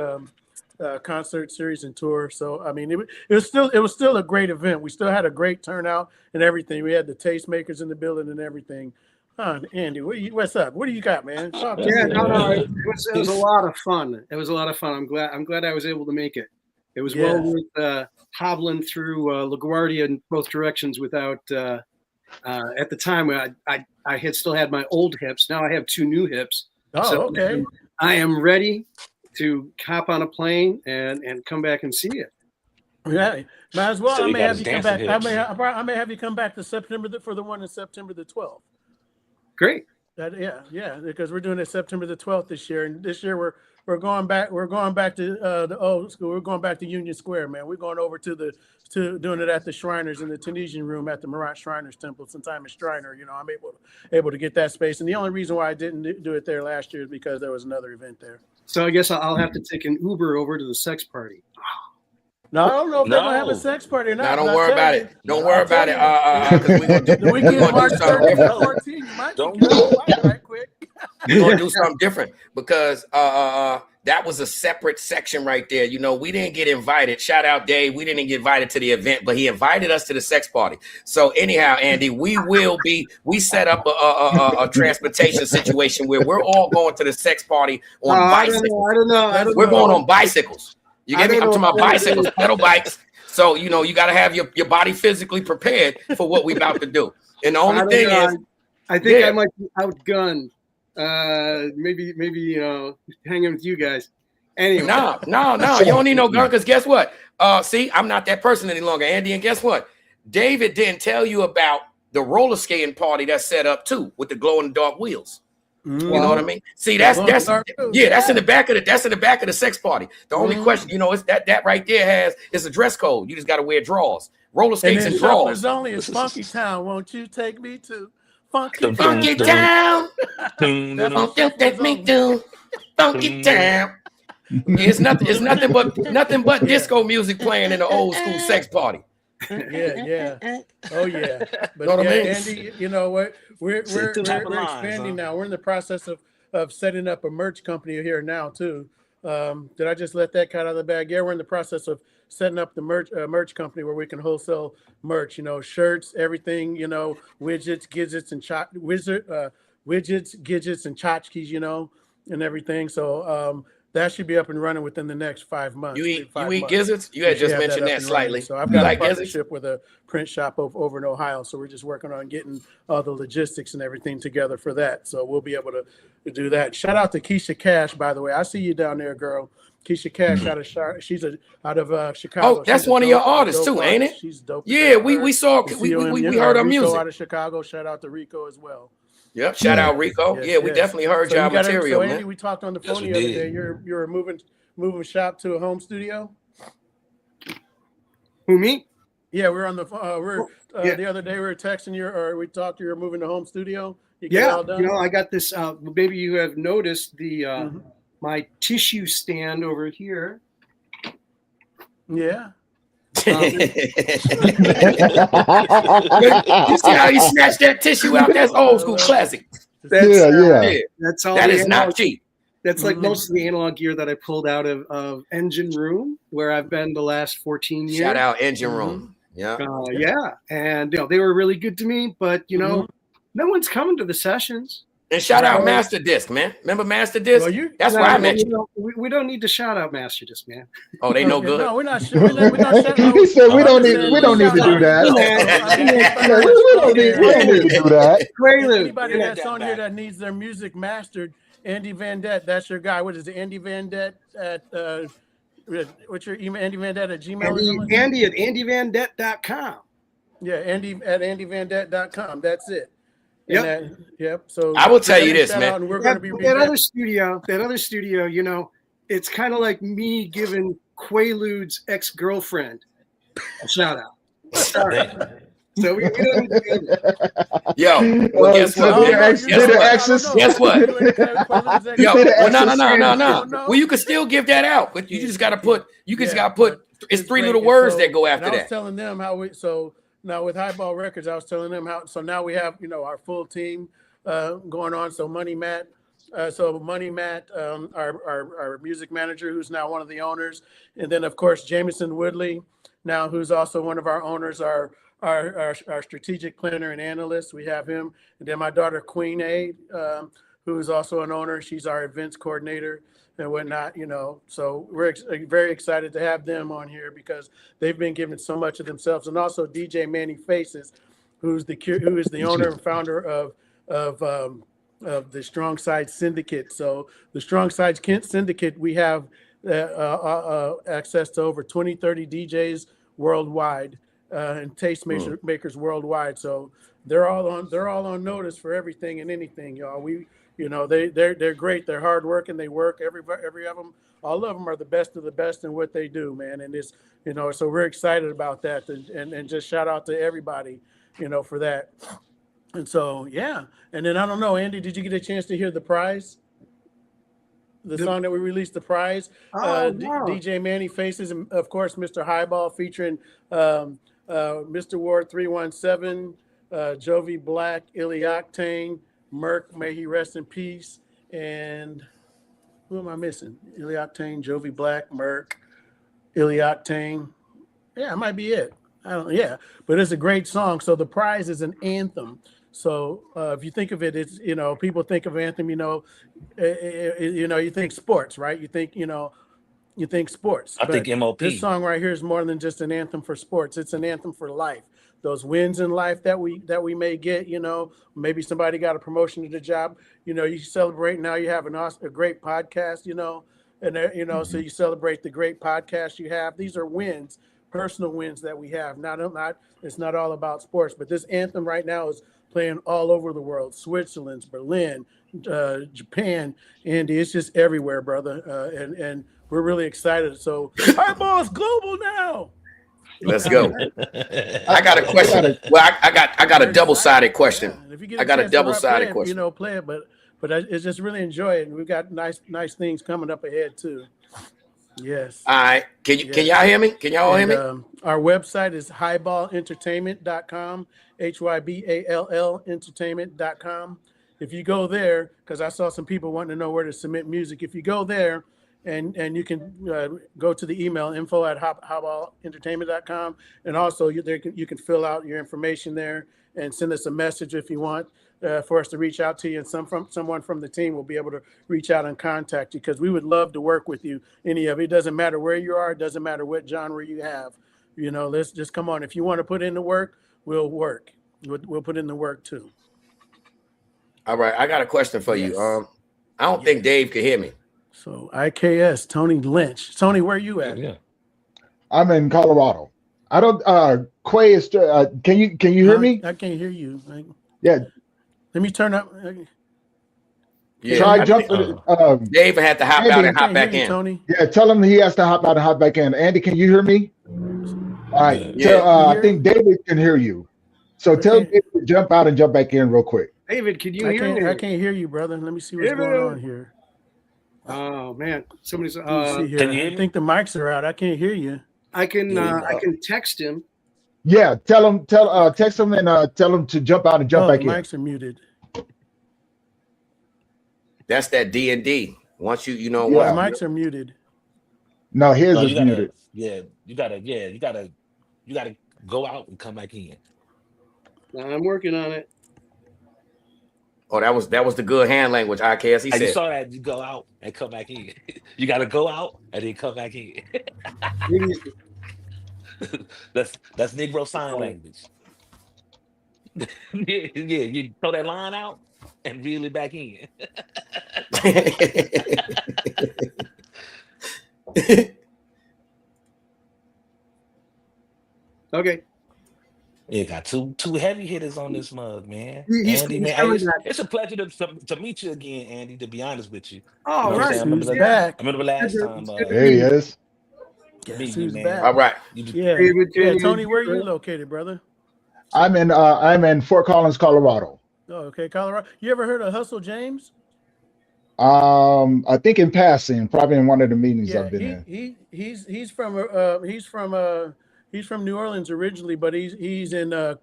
concert series and tour. So I mean, it was still a great event. We still had a great turnout and everything. We had the tastemakers in the building and everything. Andy, what's up? What do you got, man? It was a lot of fun. It was a lot of fun. I'm glad I was able to make it. It was well worth hobbling through LaGuardia in both directions without. At the time, I had still had my old hips. Now I have two new hips. Oh, so okay. I am ready to hop on a plane and come back and see it. Yeah, might as well. So I you may got have his you come dancing back. hips. I may have you come back to September for the one in September the 12th. Great. Because we're doing it September the 12th this year, and this year we're going back. We're going back to the old school. We're going back to Union Square, man. We're going over to doing it at the Shriners in the Tunisian room at the Marat Shriners Temple. Since I'm a Shriner, you know, I'm able to get that space. And the only reason why I didn't do it there last year is because there was another event there. So I guess I'll have to take an Uber over to the sex party. No, I don't know if they're gonna have a sex party or not. No, don't worry about it. Don't worry about it. Because we're gonna do the weekend March something different. 14. You might get right quick. We're gonna do something different because that was a separate section right there. You know, we didn't get invited. Shout out Dave. We didn't get invited to the event, but he invited us to the sex party. So anyhow, Andy, we set up a transportation situation where we're all going to the sex party on bicycles. I don't know. We're going on bicycles. You get me? I'm talking about bicycles, pedal bikes. So, you know, you got to have your body physically prepared for what we about to do. And the only thing is, I think I might be outgunned. Maybe hanging with you guys. Anyway. No. You don't need no gun because guess what? See, I'm not that person any longer, Andy. And guess what? David didn't tell you about the roller skating party that's set up too with the glow in the dark wheels. You know what I mean? See, that's in the back of the sex party. The only question, you know, is that right there is a dress code. You just got to wear drawers, roller skates and drawers. There's only a funky town. Won't you take me to funky town? Take me to funky town. It's nothing but disco music playing in the old school sex party. Yeah. Oh yeah. But know what I mean? Andy, you know what? We're expanding now. We're in the process of setting up a merch company here now too. Did I just let that cat out of the bag? Yeah, we're in the process of setting up the merch company where we can wholesale merch. You know, shirts, everything. You know, widgets, gadgets, and tchotchkes. You know, and everything. So that should be up and running within the next 5 months. You eat gizzards? You had just mentioned that slightly. So I've got a partnership with a print shop over in Ohio. So we're just working on getting all the logistics and everything together for that. So we'll be able to do that. Shout out to Keisha Cash, by the way. I see you down there, girl. Keisha Cash out of Chicago. Oh, that's one of your artists too, ain't it? She's dope. Yeah, we heard her music. Out of Chicago. Shout out to Rico as well. Yep. Shout out Rico. Yes, we definitely heard your material, man. Andy, we talked on the phone the other day. You're moving shop to a home studio. Who, me? Yeah, we're on the the other day we were texting you, or we talked. You were moving to home studio. You get it all done? I got this. Maybe you have noticed the my tissue stand over here. Yeah. You see how he snatched that tissue out? That's old school classic. That's all. That is not cheap. That's like most of the analog gear that I pulled out of Engine Room, where I've been the last 14 years. Shout out Engine Room. Yeah. And they were really good to me, but no one's coming to the sessions. And shout out Master Disc, man. Remember Master Disc? Well, that's why I mentioned. We don't need to shout out Master Disc, man. Oh, they no good. No, we're not. We're not He said we don't need to do that. We don't need to do that. Anybody that's on here that needs their music mastered, Andy Vandette, that's your guy. What is it, Andy Vandette at what's your email? Andy Vandette at Gmail. Andy at andyvandette.com. Yeah, Andy at andyvandette.com. That's it. Yep. Yep. So I will tell you this, man. We're going to be that other studio, it's kind of like me giving Quaalude's ex-girlfriend a shout out. Sorry. So we don't need to do that. Yo, well, guess what? Guess what? Yo, well, no. Well, you can still give that out, but you just got to put. It's three little words that go after that. I was telling them how now with HYBALL Records, I was telling them how. So now we have our full team going on. So Money Matt, our music manager, who's now one of the owners, and then of course Jameson Woodley, now who's also one of our owners, our strategic planner and analyst. We have him, and then my daughter Queen A, who is also an owner. She's our events coordinator and whatnot. So we're very excited to have them on here because they've been giving so much of themselves. And also DJ Manny Faces, who is the owner and founder of the Strong Side Syndicate. So the Strong Side Syndicate, we have access to over 20, 30 DJs worldwide. And tastemakers worldwide, so they're all on notice for everything and anything, y'all. They're great. They're hard working. They work. Every of them, all of them are the best of the best in what they do, man. And it's so we're excited about that, and just shout out to everybody, for that. And so and then I don't know, Andy, did you get a chance to hear The Prize? The song that we released, The Prize. DJ Manny Faces, and of course Mr. HYBALL featuring Mr. Ward 317, Jovi Black, Illy Octane, Merc, may he rest in peace, and who am I missing? Illy Octane, Jovi Black, Merc, Illy Octane. Yeah, it might be it. But it's a great song. So The Prize is an anthem. So if you think of it, it's people think of anthem. You think sports, right? You think sports. I think MOP. This song right here is more than just an anthem for sports. It's an anthem for life. Those wins in life that we may get. Maybe somebody got a promotion to the job. You celebrate now. You have a great podcast. And so you celebrate the great podcast you have. These are wins, personal wins that we have. It's not all about sports, but this anthem right now is playing all over the world. Switzerland, Berlin, Japan, Andy. It's just everywhere, brother. And we're really excited. So HYBALL is global now. Let's go. I got a question. Well, I got a double-sided question. I got a double-sided question. Play it, but it's just really enjoy it. And we've got nice things coming up ahead too. Yes. All right. Can y'all hear me? Can y'all hear me? Our website is HYBALLentertainment.com, HYBALL entertainment.com. If you go there, because I saw some people wanting to know where to submit music. If you go there and you can go to the email info@HYBALLentertainment.com, and also you can fill out your information there and send us a message if you want for us to reach out to you, and someone from the team will be able to reach out and contact you, because we would love to work with you. Any of it. It doesn't matter where you are. It doesn't matter what genre you have. Let's just come on. If you want to put in the work, we'll work. We'll put in the work too. All right. I got a question for you. I don't think Dave could hear me. So IKS, Tony Lynch. Tony, where are you at? Yeah. I'm in Colorado. I don't Quay is can you hear me? I can't hear you. Yeah. Let me turn up. Yeah, try jumping. Dave had to hop out and hop back in. Tony. Yeah, tell him he has to hop out and hop back in. Andy, can you hear me? All right. I think David can hear you. So tell David to jump out and jump back in real quick. David, can you hear me? I can't hear you, brother. Let me see what's going on here. Oh man, somebody's. Let me see here. I think the mics are out. I can't hear you. I can text him. Yeah, text him and tell him to jump out and jump back in. The mics are muted. That's that D&D. Once the mics are muted. No, his is muted. Yeah, you gotta go out and come back in. I'm working on it. Oh, that was the good hand language, IKS. He said. You saw that you go out and come back in. You gotta go out and then come back in. that's Negro sign language. yeah, you throw that line out and reel it back in. Okay. Yeah, got two heavy hitters on this mug, man. Andy, man, it's a pleasure to meet you again, Andy. To be honest with you. Oh, right. I remember last time. There he is. Who's back? All right. Tony, where are you located, brother? I'm in Fort Collins, Colorado. Oh, okay, Colorado. You ever heard of Hustle James? I think in passing, probably in one of the meetings I've been in. He's from New Orleans originally, but he's in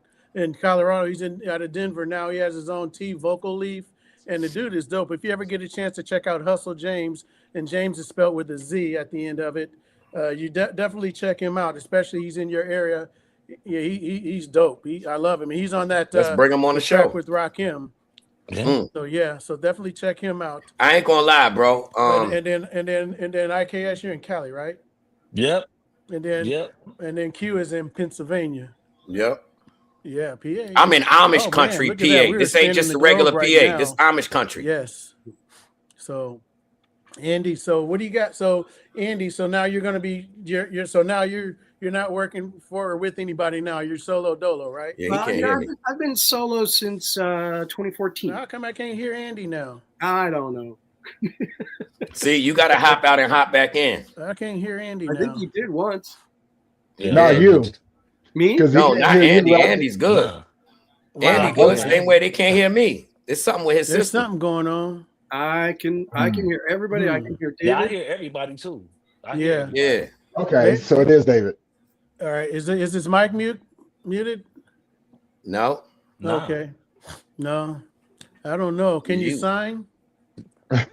Colorado. He's out of Denver now. He has his own tea, Vocal Leaf, and the dude is dope. If you ever get a chance to check out Hustle James, and James is spelled with a Z at the end of it, you definitely check him out. Especially he's in your area. Yeah, he's dope. I love him. He's on that. Let's bring him on the show with Rakim. So definitely check him out. I ain't gonna lie, bro. And then IKS, you're in Cali, right? Yep. And then Q is in Pennsylvania. Yep. Yeah, PA. I'm in Amish country, PA. This ain't just a regular PA. This Amish country. Yes. So, Andy, so what do you got? So, Andy, so now you're gonna be you're not working for or with anybody now. You're solo dolo, right? Yeah, he can't hear me. I've been solo since 2014. How come I can't hear Andy now? I don't know. See, you got to hop out and hop back in. I can't hear Andy. I think you did once. Yeah. Not you. Me? No, not Andy. Andy's good. Wow. Andy good. Same way they can't hear me. There's something with his system. There's something going on. I can hear everybody. I can hear David. Yeah, I hear everybody too. Yeah. Okay, so it is David. All right. Is this mic muted? No. Okay. No. I don't know. Can you sign? I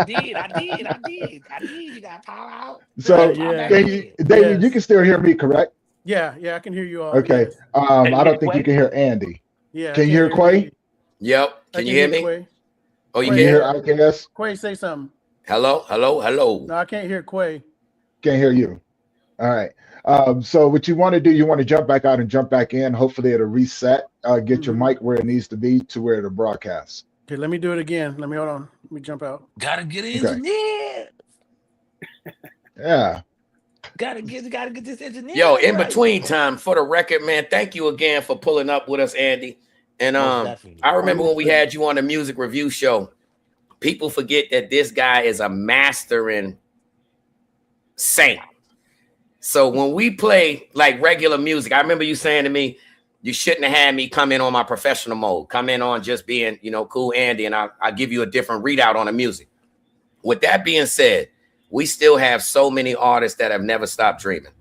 did. You got power out. So, David, you can still hear me, correct? Yeah, I can hear you all. Okay. I don't think you can hear Andy. Yeah. Can you hear Quay? Yep. Can you hear me? Quay. Oh, you can can hear IKS? Quay, say something. Hello. No, I can't hear Quay. Can't hear you. All right. So what you want to do, you want to jump back out and jump back in. Hopefully it'll reset, get your mic where it needs to be to where it'll broadcast. Okay, let me do it again. Hold on. Let me jump out. Gotta get engineered. Yeah. Gotta get this engineer. Yo, in between time, for the record, man, thank you again for pulling up with us, Andy. And I remember when we had you on the music review show, people forget that this guy is a mastering saint. So when we play like regular music, I remember you saying to me, you shouldn't have had me come in on my professional mode, come in on just being, cool Andy, and I'll give you a different readout on the music. With that being said, we still have so many artists that have never stopped dreaming,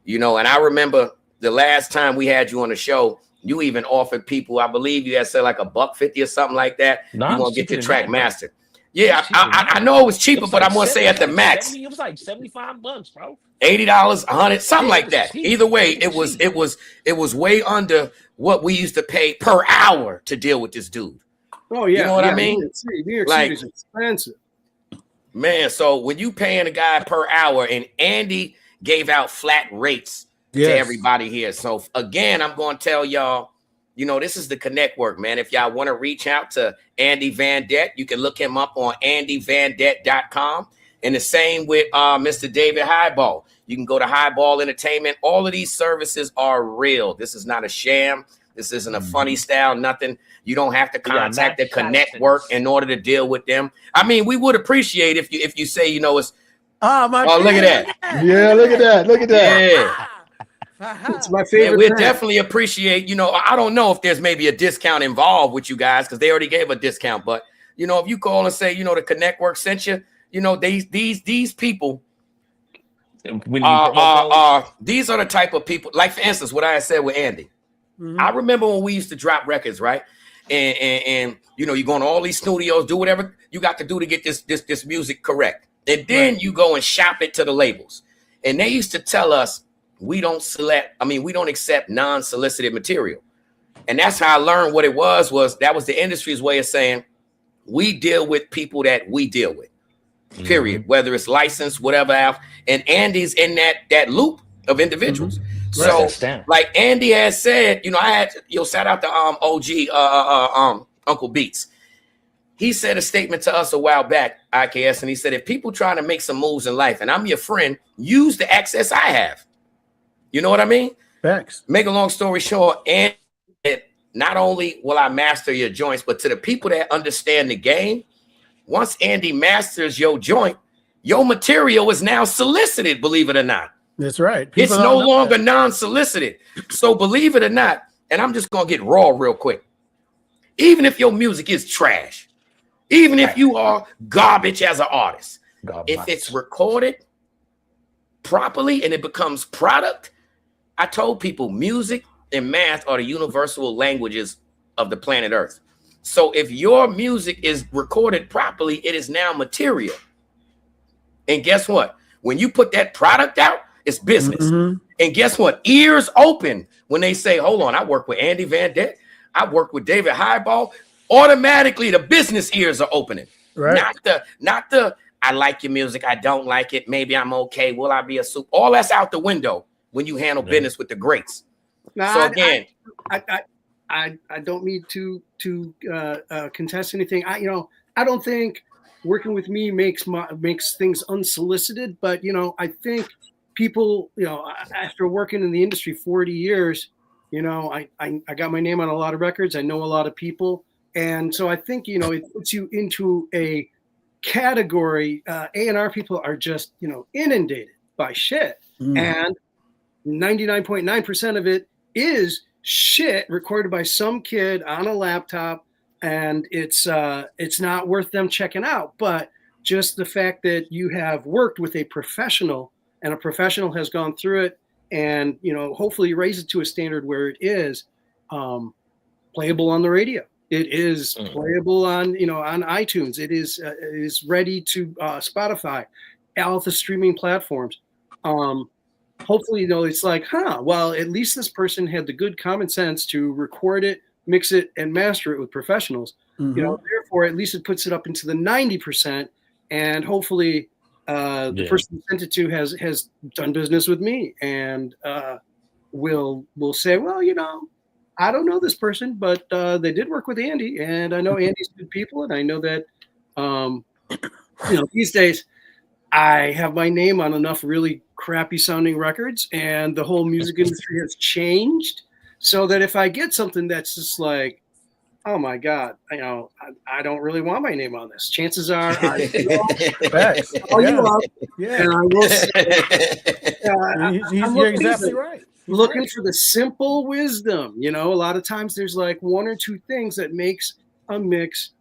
and I remember the last time we had you on the show, you even offered people, I believe you had said like $150 or something like that. You're going to get your track mastered. Yeah, I know it was cheaper, but I'm going to say at the max. It was like $75, bro. $80, $100, something like that. Either way, it was way under what we used to pay per hour to deal with this dude. Oh yeah, you know what I mean? New York City is expensive, man. So when you paying a guy per hour, and Andy gave out flat rates to everybody here. So again, I'm going to tell y'all, this is the Conectwork, man. If y'all want to reach out to Andy Van Det, you can look him up on andyvandet.com. And the same with Mr. David HYBALL. You can go to HYBALL Entertainment. All of these services are real. This is not a sham. This isn't a funny style, nothing. You don't have to contact the Conectwork in order to deal with them. I mean, we would appreciate if you say, it's. Oh, look at that. Yeah, look at that. Yeah. It's my Yeah, favorite. we band. definitely appreciate, I don't know if there's maybe a discount involved with you guys because they already gave a discount. But, if you call and say, the Conectwork sent you, these people these are the type of people, like, for instance, what I had said with Andy. I remember when we used to drop records, right? And you go in all these studios, do whatever you got to do to get this music correct. And then you go and shop it to the labels. And they used to tell us, we don't accept non-solicited material. And that's how I learned what it was that was the industry's way of saying, we deal with people that we deal with, period. Whether it's licensed, whatever else. And Andy's in that loop of individuals. So like Andy has said, I had shout out to OG Uncle Beats. He said a statement to us a while back, IKS, and he said, if people trying to make some moves in life and I'm your friend, use the access I have. You know what I mean? Facts. Make a long story short, and not only will I master your joints, but to the people that understand the game, once Andy masters your joint, your material is now solicited, believe it or not. That's right. It's no longer non-solicited. So believe it or not, and I'm just going to get raw real quick. Even if your music is trash, even if you are garbage as an artist, if it's recorded properly and it becomes product, I told people music and math are the universal languages of the planet Earth. So if your music is recorded properly, it is now material. And guess what? When you put that product out, it's business. And guess what? Ears open when they say, hold on, I work with Andy Van Dett. I work with David HYBALL. Automatically, the business ears are opening. Right. Not the I like your music, I don't like it. Maybe I'm okay. Will I be a soup? All that's out the window when you handle business with the greats. No, so again, I don't need to contest anything. I don't think working with me makes things unsolicited, but I think people, after working in the industry 40 years, I got my name on a lot of records. I know a lot of people. And so I think, it puts you into a category. A&R people are just, inundated by shit. And 99.9% of it is shit recorded by some kid on a laptop. And it's not worth them checking out. But just the fact that you have worked with a professional and a professional has gone through it and, hopefully raise it to a standard where it is playable on the radio. It is playable on, on iTunes. It is ready to Spotify, all the streaming platforms. Hopefully, it's like, well, at least this person had the good common sense to record it, mix it, and master it with professionals. Therefore, at least it puts it up into the 90%, and hopefully the person who sent it to has done business with me and will say, well, I don't know this person, but they did work with Andy, and I know Andy's good people, and I know that, these days I have my name on enough really crappy sounding records, and the whole music industry has changed, so that if I get something that's just like, oh my God, I don't really want my name on this. Chances are, you up, and I will say, you're exactly right. Looking for the simple wisdom. A lot of times there's like one or two things that makes a mix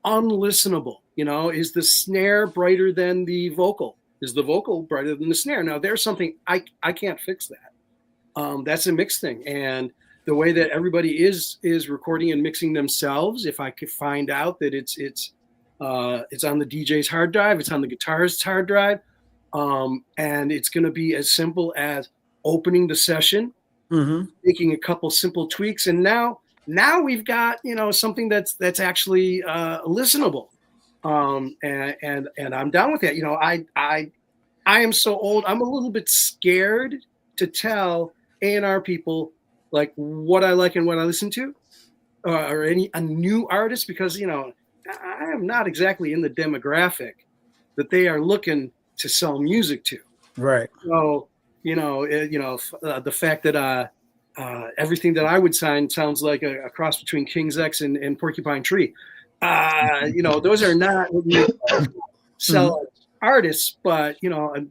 unlistenable. Is the snare brighter than the vocal? Is the vocal brighter than the snare? Now there's something I can't fix that. That's a mix thing. And the way that everybody is recording and mixing themselves, if I could find out that it's on the DJ's hard drive, it's on the guitarist's hard drive, and it's going to be as simple as opening the session, making a couple simple tweaks, and now we've got something that's actually listenable, and I'm down with that. I am so old. I'm a little bit scared to tell A&R people like what I like and what I listen to, or a new artist, because I am not exactly in the demographic that they are looking to sell music to. Right. So. The fact that everything that I would sign sounds like a cross between King's X and Porcupine Tree. Those are not what you sell artists, but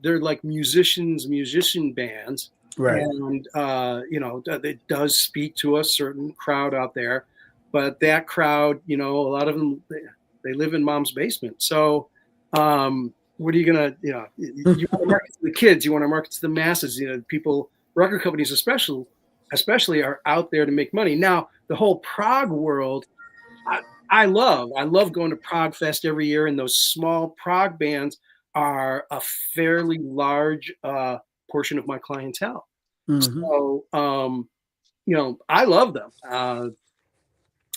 they're like musician bands. Right. And it does speak to a certain crowd out there, but that crowd, a lot of them, they live in mom's basement. So what are you gonna, you want to market to the kids, you want to market to the masses, people, record companies especially are out there to make money. Now the whole prog world, I love going to Prog Fest every year, and those small prog bands are a fairly large portion of my clientele. Mm-hmm. So, I love them,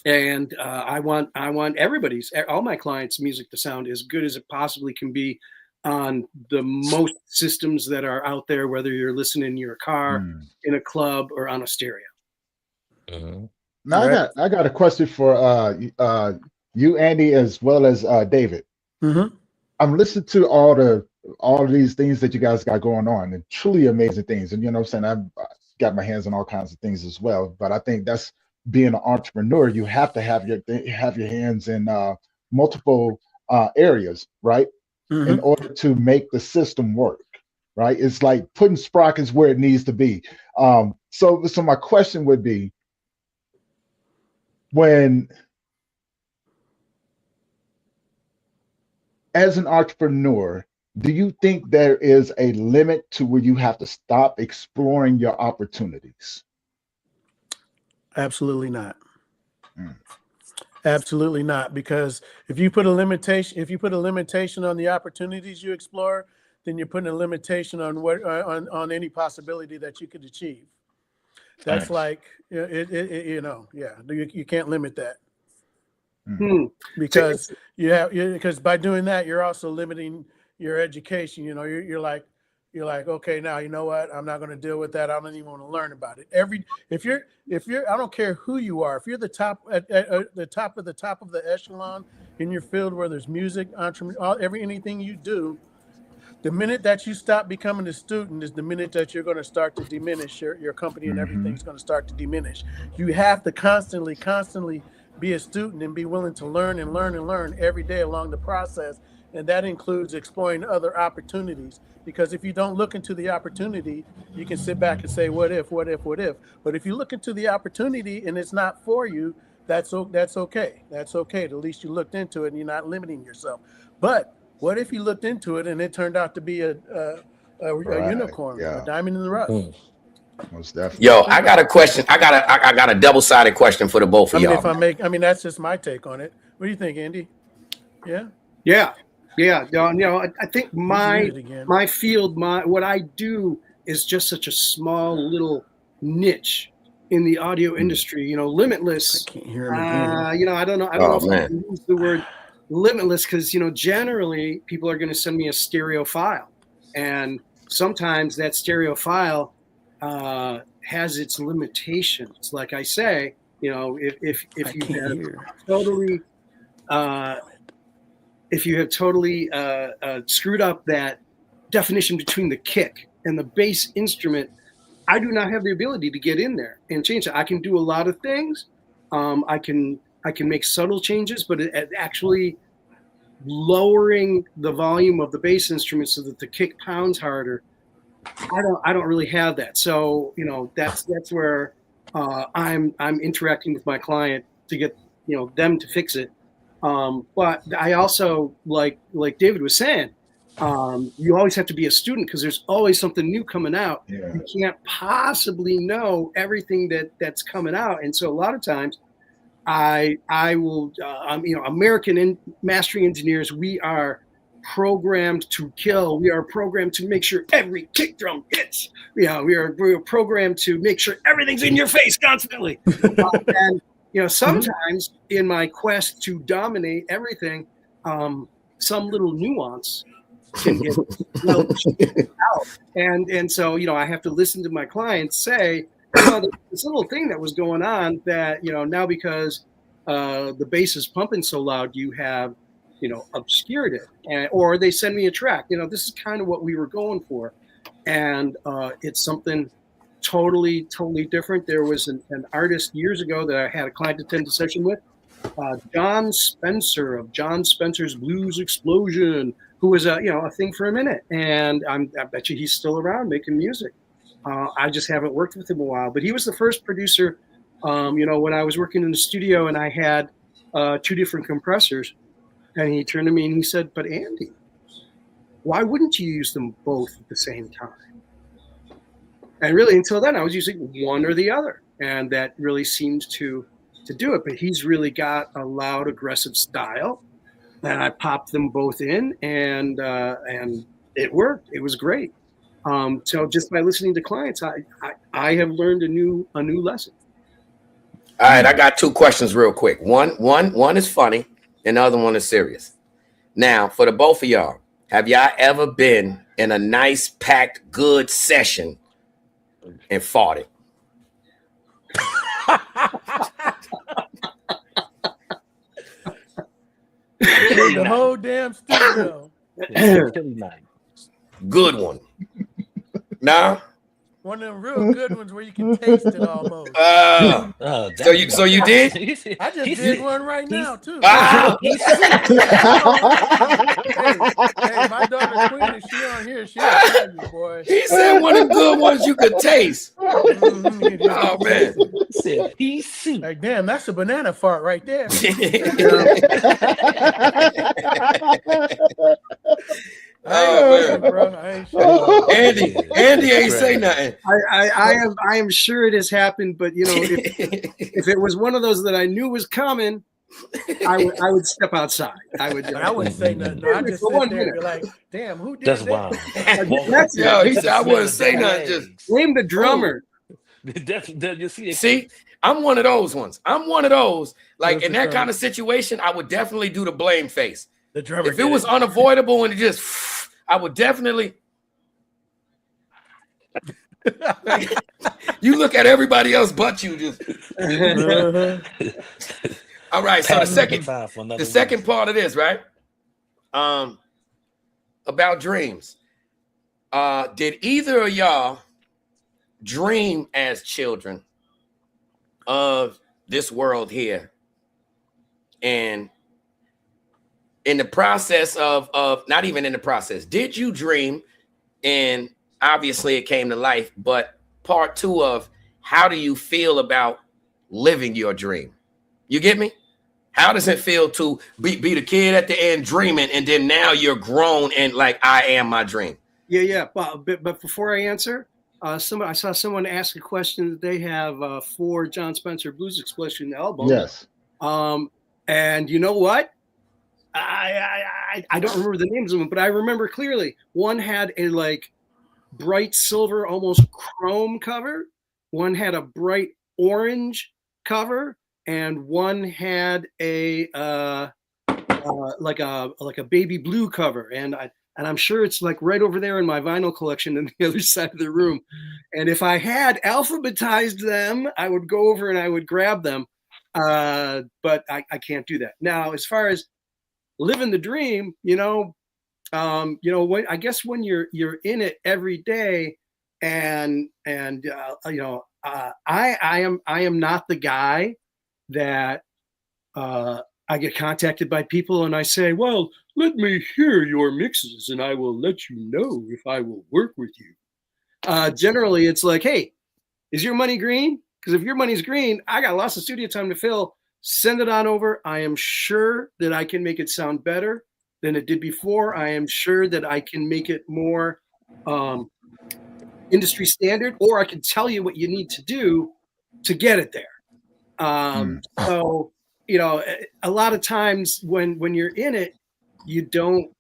and I want all my clients' music to sound as good as it possibly can be on the most systems that are out there, whether you're listening in your car, in a club, or on a stereo. Now I got a question for you, Andy, as well as David. I'm listening to all of these things that you guys got going on, and truly amazing things. And you know what I'm saying, I've got my hands on all kinds of things as well. But I think that's being an entrepreneur. You have to have your hands in multiple areas, right? In order to make the system work, right? It's like putting sprockets where it needs to be. So my question would be, when, as an entrepreneur, do you think there is a limit to where you have to stop exploring your opportunities? Absolutely not. Absolutely not. Because if you put a limitation on the opportunities you explore, then you're putting a limitation on on any possibility that you could achieve. That's like you can't limit that. Because because by doing that, you're also limiting your education. You're like, okay, now you know what? I'm not going to deal with that. I don't even want to learn about it. If you're, I don't care who you are. If you're the top at the top of the echelon in your field, where there's music, anything you do, the minute that you stop becoming a student is the minute that you're going to start to diminish your company, and everything's going to start to diminish. You have to constantly be a student and be willing to learn and learn and learn every day along the process. And that includes exploring other opportunities. Because if you don't look into the opportunity, you can sit back and say, what if? But if you look into the opportunity and it's not for you, that's okay. That's okay. At least you looked into it and you're not limiting yourself. But what if you looked into it and it turned out to be a unicorn, a diamond in the rough? Most definitely. Yo, I got a question. I got a double-sided question for the both of y'all. That's just my take on it. What do you think, Andy? Yeah. I think my field, what I do is just such a small little niche in the audio industry. Limitless. I can't hear him again. I don't know if I can use the word limitless, because generally people are going to send me a stereo file, and sometimes that stereo file has its limitations. Like I say, if you have totally screwed up that definition between the kick and the bass instrument, I do not have the ability to get in there and change it. I can do a lot of things. I can make subtle changes, but it actually lowering the volume of the bass instrument so that the kick pounds harder, I don't really have that. So that's where I'm interacting with my client to get them to fix it. But I also, like David was saying, you always have to be a student, because there's always something new coming out. You can't possibly know everything that's coming out, and so a lot of times I will American mastering engineers, we are programmed to kill. We are programmed to make sure every kick drum hits. We are programmed to make sure everything's in your face constantly. And sometimes in my quest to dominate everything, some little nuance can get out. And so I have to listen to my clients say, this little thing that was going on that now, because the bass is pumping so loud, you have obscured it, or they send me a track. This is kind of what we were going for, and it's something totally different. There was an artist years ago that I had a client attend a session with, John Spencer of John Spencer's Blues Explosion, who was a thing for a minute, and I bet you he's still around making music. I just haven't worked with him a while. But he was the first producer, when I was working in the studio and I had 2 different compressors. And he turned to me and he said, "But Andy, why wouldn't you use them both at the same time?" And really, until then, I was using one or the other. And that really seemed to do it. But he's really got a loud, aggressive style. And I popped them both in, and it worked. It was great. So just by listening to clients, I have learned a new lesson. All right, I got 2 questions real quick. One is funny, and the other one is serious. Now, for the both of y'all, have y'all ever been in a nice, packed, good session and fought it? The whole damn studio. Good one. Nah. One of them real good ones where you can taste it almost. So you did? I just did one right now too. Hey, my daughter Queen, if she on here, she'll tell you, boy. He said one of the good ones you could taste. Oh man. Like, damn, that's a banana fart right there. Oh man, bro. I ain't sure. Andy ain't say nothing. I am sure it has happened, but if it was one of those that I knew was coming, I would step outside. I wouldn't say nothing. No, I just sit there and be like, damn, who did that? Wild. Yo, he said I wouldn't say nothing. Just name the drummer. See, I'm one of those ones. I'm one of those. Like in that kind of situation, I would definitely do the blame face. The drummer. If it was unavoidable and it just, I would definitely. You look at everybody else but you. Just. All right. So the second part of this, right? About dreams. Did either of y'all dream as children of this world here? And in the process of not even in the process, did you dream? And obviously it came to life, but part 2 of how do you feel about living your dream? You get me? How does it feel to be the kid at the end dreaming, and then now you're grown and like, I am my dream? Yeah. But before I answer, I saw someone ask a question that they have 4 John Spencer Blues Explosion albums. Yes. And you know what? I don't remember the names of them, but I remember clearly. One had a like bright silver, almost chrome cover. One had a bright orange cover, and one had a like a baby blue cover. And I'm sure it's like right over there in my vinyl collection on the other side of the room. And if I had alphabetized them, I would go over and I would grab them. But I can't do that. Now, as far as living the dream, I guess when you're in it every day, and I am not the guy that I get contacted by people and I say, well, let me hear your mixes and I will let you know if I will work with you. Generally, it's like, hey, is your money green? Because if your money's green, I got lots of studio time to fill. Send it on over. I am sure that I can make it sound better than it did before. I am sure that I can make it more industry standard, or I can tell you what you need to do to get it there. So, a lot of times when you're in it, you don't.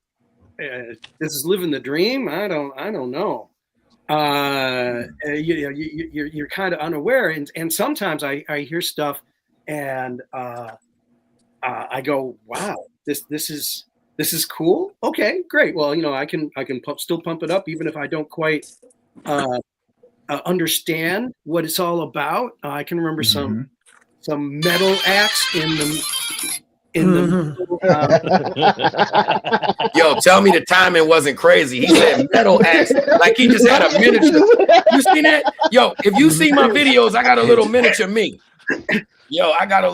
This is living the dream. I don't know. You're kind of unaware, and sometimes I hear stuff, and I go, wow, this is cool. Okay, great. Well, I can still pump it up even if I don't quite understand what it's all about. I can remember some metal acts in the Yo, tell me the timing wasn't crazy. He said metal acts like he just had a miniature. You seen that? Yo, if you see my videos, I got a little miniature me. Yo, I got a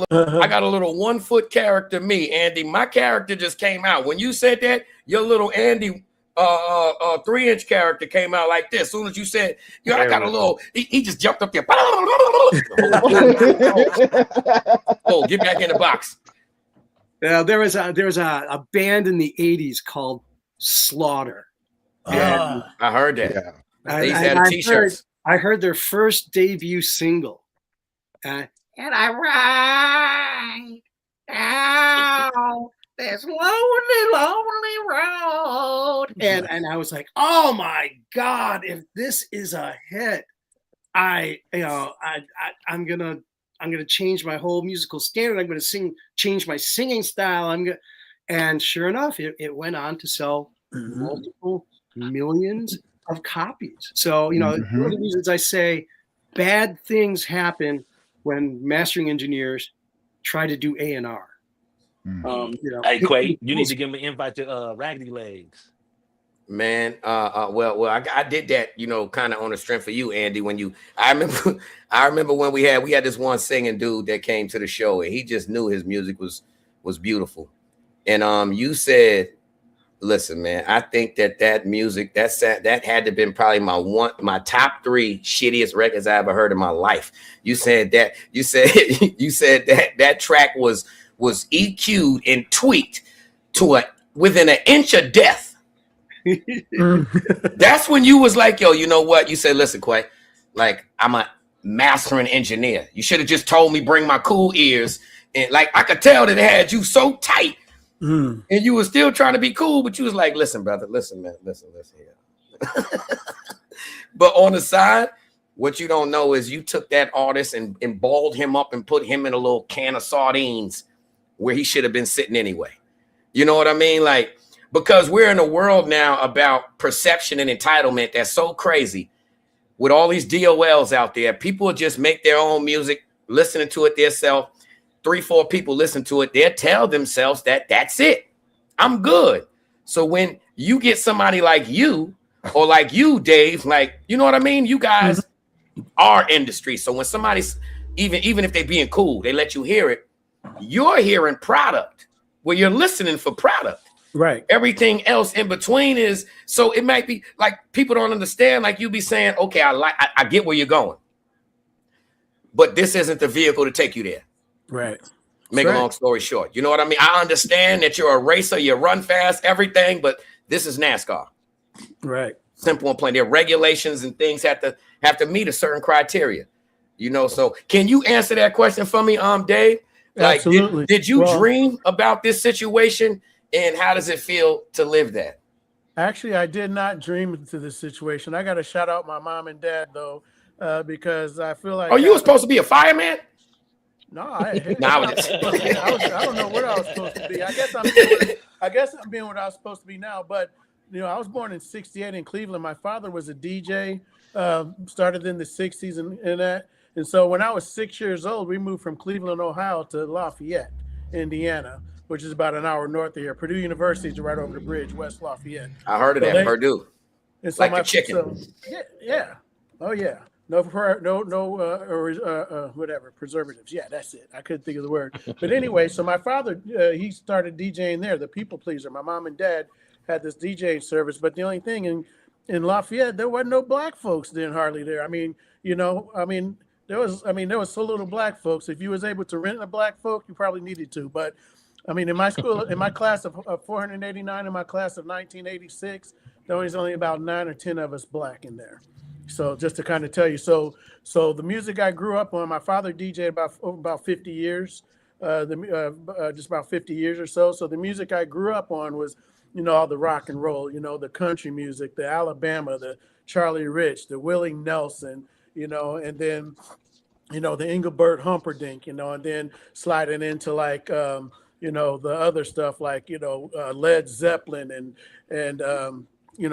little 1 foot character me, Andy. My character just came out. When you said that, your little Andy 3-inch character came out like this. As soon as you said, yo, I got a little, he just jumped up there. Oh, get back in the box. There was a band in the 80s called Slaughter. Yeah, I heard that. Yeah. They used to have t-shirts. I heard their first debut single. And I ride down this lonely road. And I was like, oh my God, if this is a hit, I'm gonna change my whole musical standard. I'm gonna change my singing style. And sure enough, it went on to sell multiple millions of copies. So, one of the reasons I say bad things happen when mastering engineers try to do A&R. Hey, Quay, you need to give me an invite to Raggedy Legs. Man, well, I did that, kind of on the strength of you, Andy. I remember when we had this one singing dude that came to the show, and he just knew his music was beautiful. And you said, listen, man, I think that music that had to have been probably my top 3 shittiest records I ever heard in my life. You said that track was EQ'd and tweaked to within an inch of death. That's when you was like, yo, you know what? You said, listen, Quay, like, I'm a mastering engineer. You should have just told me bring my cool ears. And like, I could tell that it had you so tight. And you were still trying to be cool, but you was like, listen, brother, listen, man, listen here. But on the side, what you don't know is you took that artist and balled him up and put him in a little can of sardines where he should have been sitting anyway. You know what I mean? Like, because we're in a world now about perception and entitlement that's so crazy. With all these DOLs out there, people just make their own music, listening to it themselves. 3-4 people listen to it. They'll tell themselves that that's it. I'm good. So when you get somebody like you or like you, Dave, like, you know what I mean? You guys are industry. So when somebody's, even if they being cool, they let you hear it, you're hearing product where you're listening for product. Right. Everything else in between is, so it might be like people don't understand, like you be saying, okay, I get where you're going, but this isn't the vehicle to take you there. Right. Make a long story short. You know what I mean? I understand that you're a racer, you run fast, everything, but this is NASCAR. Right. Simple and plain. There are regulations and things have to meet a certain criteria. So can you answer that question for me, Dave? Like, absolutely. Did you dream about this situation, and how does it feel to live that? Actually, I did not dream into this situation. I got to shout out my mom and dad though, because I feel like. Oh, you were supposed to be a fireman? No, I don't know what I was supposed to be. I guess I'm being what I was supposed to be now. But I was born in '68 in Cleveland. My father was a DJ, started in the '60s and that. And so when I was 6 years old, we moved from Cleveland, Ohio, to Lafayette, Indiana, which is about an hour north of here. Purdue University is right over the bridge, West Lafayette. I heard of that, Purdue. And so like the chicken. Yeah. Oh yeah. No, whatever preservatives. Yeah, that's it. I couldn't think of the word. But anyway, so my father, he started DJing there, the people pleaser. My mom and dad had this DJing service, but the only thing in Lafayette, there wasn't no black folks then hardly there. There was so little black folks. If you was able to rent a black folk, you probably needed to. But in my school, in my class of 489, in my class of 1986, there was only about 9 or 10 of us black in there. So just to kind of tell you, so the music I grew up on, my father DJed about 50 years, just about 50 years or so. So the music I grew up on was, all the rock and roll, the country music, the Alabama, the Charlie Rich, the Willie Nelson, and then, the Engelbert Humperdinck, and then sliding into like, the other stuff like, Led Zeppelin and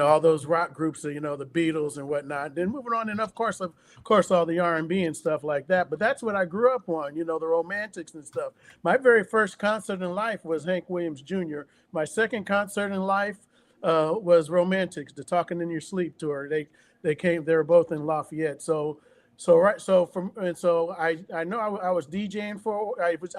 all those rock groups, the Beatles and whatnot. Then moving on, and of course, all the R&B and stuff like that. But that's what I grew up on, the Romantics and stuff. My very first concert in life was Hank Williams Jr. My second concert in life was Romantics, the Talking in Your Sleep tour. They were both in Lafayette. So So I know I was DJing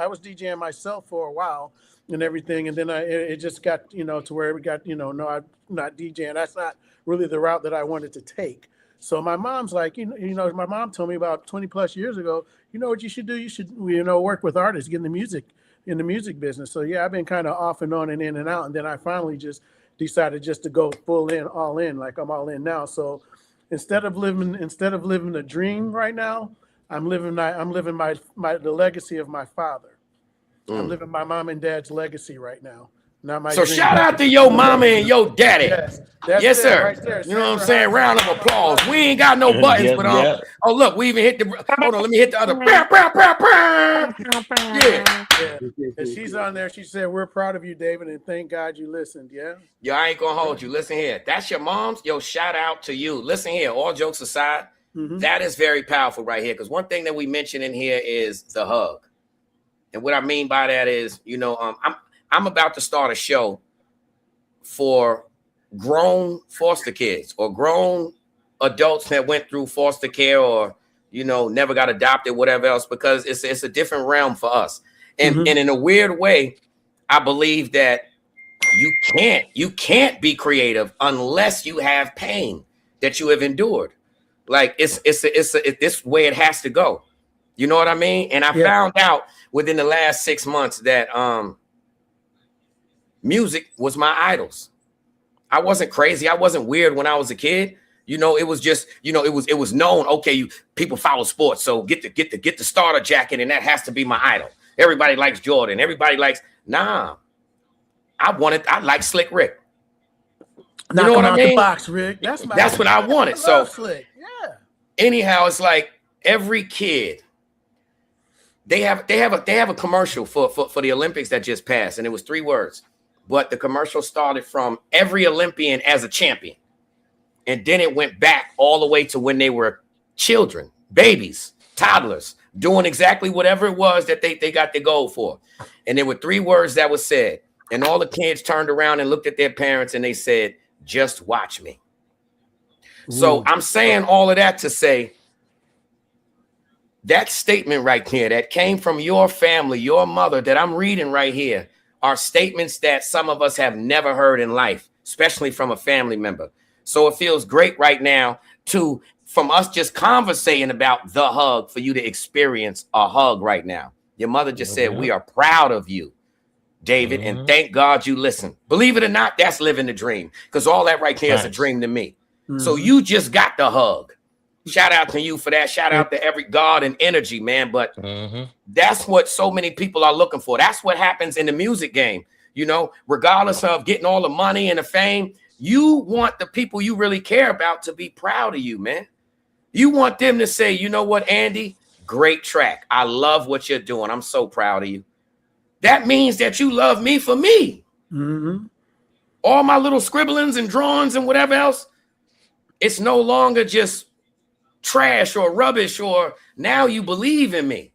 I was DJing myself for a while and everything, and then it just got to where we got no, I'm not DJing. That's not really the route that I wanted to take. So my mom's like, my mom told me about 20 plus years ago, what you should do? You should work with artists, get in the music business. So yeah, I've been kind of off and on and in and out, and then I finally just decided just to go all in, like I'm all in now. So instead of living a dream right now, I'm living the legacy of my father. I'm living my mom and dad's legacy right now. Not my so dream. shout out to your mama and your daddy. Yes, sir. Right there. You know what I'm saying? Round of applause. We ain't got no buttons, but oh look, we even hit the. Hold on, let me hit the other. Yeah. And she's on there. She said, "We're proud of you, David, and thank God you listened." Yeah. Yo, I ain't gonna hold you. Listen here. That's your mom's. Yo, shout out to you. Listen here. All jokes aside, that is very powerful right here. Because one thing that we mentioned in here is the hug, and what I mean by that is, I'm about to start a show for grown foster kids or grown adults that went through foster care or, never got adopted, whatever else, because it's a different realm for us. And in a weird way, I believe that you can't be creative unless you have pain that you have endured. Like it's this way it has to go. You know what I mean? And I found out within the last 6 months that music was my idols. I wasn't crazy. I wasn't weird when I was a kid. It was just, it was known. Okay, people follow sports, so get the starter jacket, and that has to be my idol. Everybody likes Jordan. Everybody likes. Nah, I like Slick Rick. Knock him out the box, Rick. That's what I wanted. So Slick. Yeah. Anyhow, it's like every kid. They have a commercial for the Olympics that just passed, and it was 3 words. But the commercial started from every Olympian as a champion. And then it went back all the way to when they were children, babies, toddlers, doing exactly whatever it was that they got the gold for. And there were 3 words that were said. And all the kids turned around and looked at their parents and they said, "Just watch me." So I'm saying all of that to say that statement right there that came from your family, your mother, that I'm reading right here, are statements that some of us have never heard in life, especially from a family member. So it feels great right now from us just conversating about the hug, for you to experience a hug right now. Your mother just said, "We are proud of you, David, and thank God you listened." Believe it or not, that's living the dream, because all that right there is a dream to me. So you just got the hug. Shout out to you for that. Shout out to every God and energy, man. But that's what so many people are looking for. That's what happens in the music game. Regardless of getting all the money and the fame, you want the people you really care about to be proud of you, man. You want them to say, "You know what, Andy? Great track. I love what you're doing. I'm so proud of you." That means that you love me for me. All my little scribblings and drawings and whatever else, it's no longer just trash or rubbish, or now you believe in me,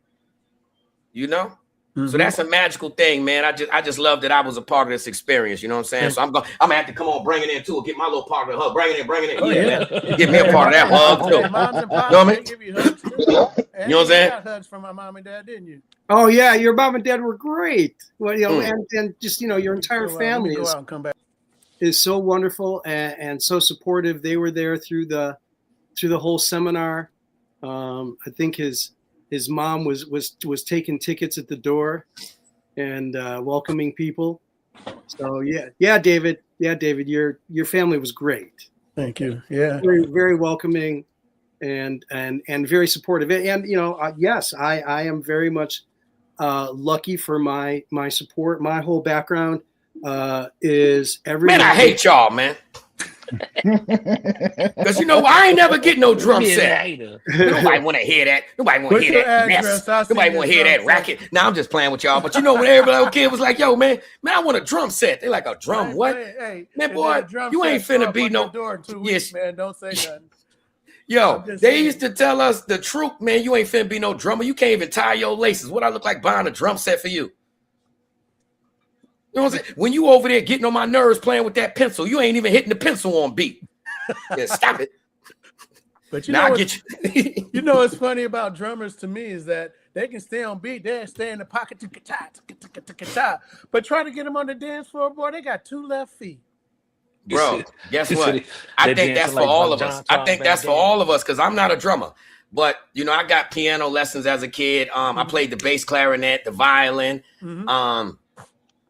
So that's a magical thing, man. I just love that I was a part of this experience. You know what I'm saying? So I'm gonna have to come on, bring it in too, get my little part of the hug. Bring it in. Oh, yeah. Give me a part of that hug too. Moms and pops, you know what I mean? give you hugs too. You know what I'm saying? You got hugs from my mom and dad, didn't you? Oh yeah, your mom and dad were great. Well, and just your entire family go out and come back. Is so wonderful and so supportive. They were there through the whole seminar. I think his mom was taking tickets at the door and welcoming people. So yeah, David, your family was great. Thank you. Yeah, very, very welcoming and very supportive. And yes, I am very much lucky for my support. My whole background is everyone. Man, I hate y'all, man. Because I ain't never get no drum set. Nobody want to hear that. Nobody want to hear that mess. Nobody want to hear that racket. Now I'm just playing with y'all. But when every kid was like, "Yo, man, I want a drum set." They like, "A drum what?" Hey, man, boy, you ain't finna be no. Door in 2 weeks, man. Don't say nothing. Yo, they used to tell us the truth, man. You ain't finna be no drummer. You can't even tie your laces. What I look like buying a drum set for you? You know what I'm saying? When you over there getting on my nerves playing with that pencil, you ain't even hitting the pencil on beat. Yeah, stop it. But you now know, I get you. you know what's funny about drummers to me is that they can stay on beat, they stay in the pocket, but try to get them on the dance floor, boy, they got 2 left feet. Bro, guess what? I think that's for all of us. I think that's for all of us because I'm not a drummer. But, you know, I got piano lessons as a kid. I played the bass clarinet, the violin.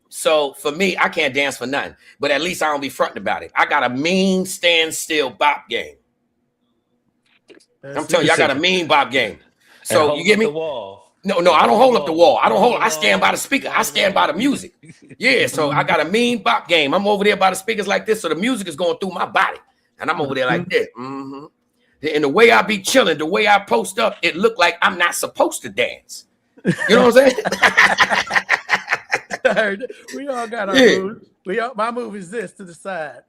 So for me, I can't dance for nothing. But at least I don't be fronting about it. I got a mean standstill bop game. I'm telling you, I got a mean bop game. So you get me? No, I don't hold up the wall. I stand by the speaker. I stand by the music. Yeah, so I got a mean bop game. I'm over there by the speakers like this, so the music is going through my body. And I'm over there like this. And the way I be chilling, the way I post up, it look like I'm not supposed to dance. You know what I'm saying? We all got our moves. My move is this to the side.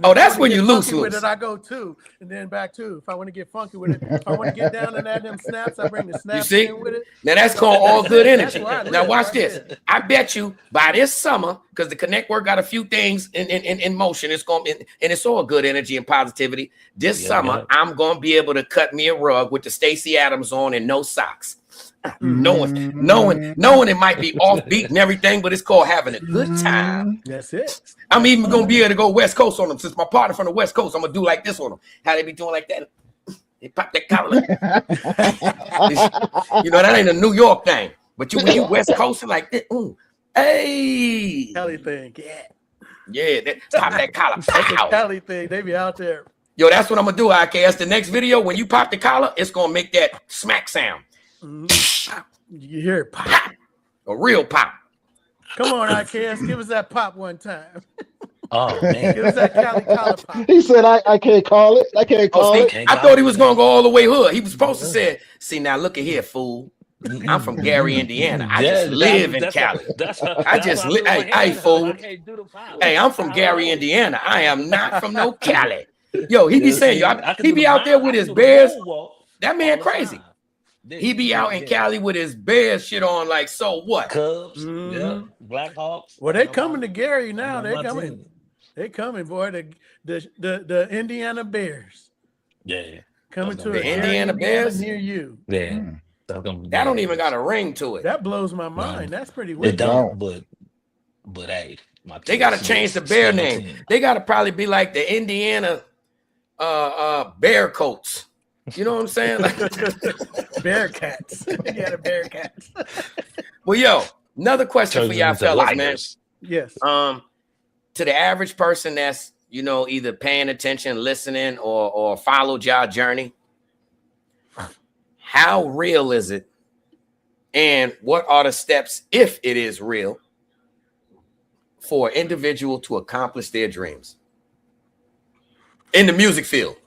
Oh, that's when you loose. With it, I go 2 and then back 2. If I want to get funky with it, if I want to get down and add them snaps, I bring the snaps in with it. Now that's called all good energy. Now watch this. I bet you by this summer, because the Conectwork got a few things in motion, it's going and it's all good energy and positivity. This summer, I'm going to be able to cut me a rug with the Stacey Adams on and no socks. Knowing it might be offbeat and everything, but it's called having a good time. That's it. I'm even gonna be able to go West Coast on them. Since my partner from the West Coast, I'm gonna do like this on them. How they be doing like that? They pop that collar. You know, that ain't a New York thing. But when you West Coast like this, hey, Cali thing, that pop that collar. That's a Cali thing. They be out there. Yo, that's what I'm gonna do. IKS. The next video, when you pop the collar, it's gonna make that smack sound. You hear it pop. A real pop. Come on, IKS, give us that pop one time. Oh man, give us that Cali collar pop. He said, "I can't call it. I can't call it." I thought he was gonna go all the way hood. He was supposed to say, "See now, look at here, fool. I'm from Gary, Indiana. I just live in Cali. I just live. Hey, fool. Hey, I'm from Gary, Indiana. I am not from no Cali." Yo, he be saying, he be out there with his bears. That man crazy. He be out in Cali with his Bears shit on, like, so what? Cubs, Blackhawks. Well, they coming to Gary now. They coming. They coming, boy. The Indiana Bears. Yeah. Coming to the Indiana Bears near you. Yeah. That don't even got a ring to it. That blows my mind. That's pretty weird. It don't, but hey, they got to change the Bear name. They got to probably be like the Indiana Bear Coats. You know what I'm saying? Like Bearcats. Yeah, the Bearcats. Well, yo, another question for y'all fellas, man. Yes. To the average person that's, you know, either paying attention, listening, or followed y'all journey, how real is it? And what are the steps, if it is real, for an individual to accomplish their dreams in the music field?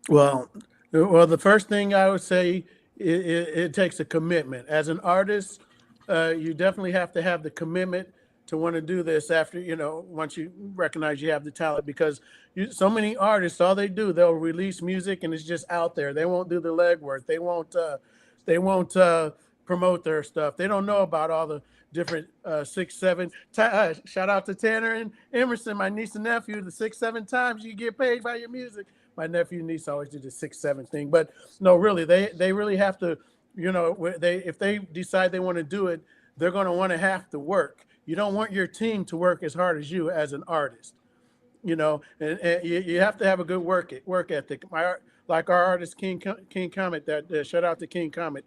Well, the first thing I would say, it takes a commitment. As an artist, you definitely have to have the commitment to want to do this after, you know, once you recognize you have the talent, because so many artists, all they do, they'll release music and it's just out there. They won't do the legwork. They won't promote their stuff. They don't know about all the different 6, 7. Shout out to Tanner and Emerson, my niece and nephew, the 6, 7 times you get paid by your music. My nephew and niece always do the 6, 7 thing, but no, really, they really have to, you know, if they decide they want to do it, they're going to want to have to work. You don't want your team to work as hard as you as an artist, you know, and you have to have a good work ethic. Like our artist King Comet, shout out to King Comet.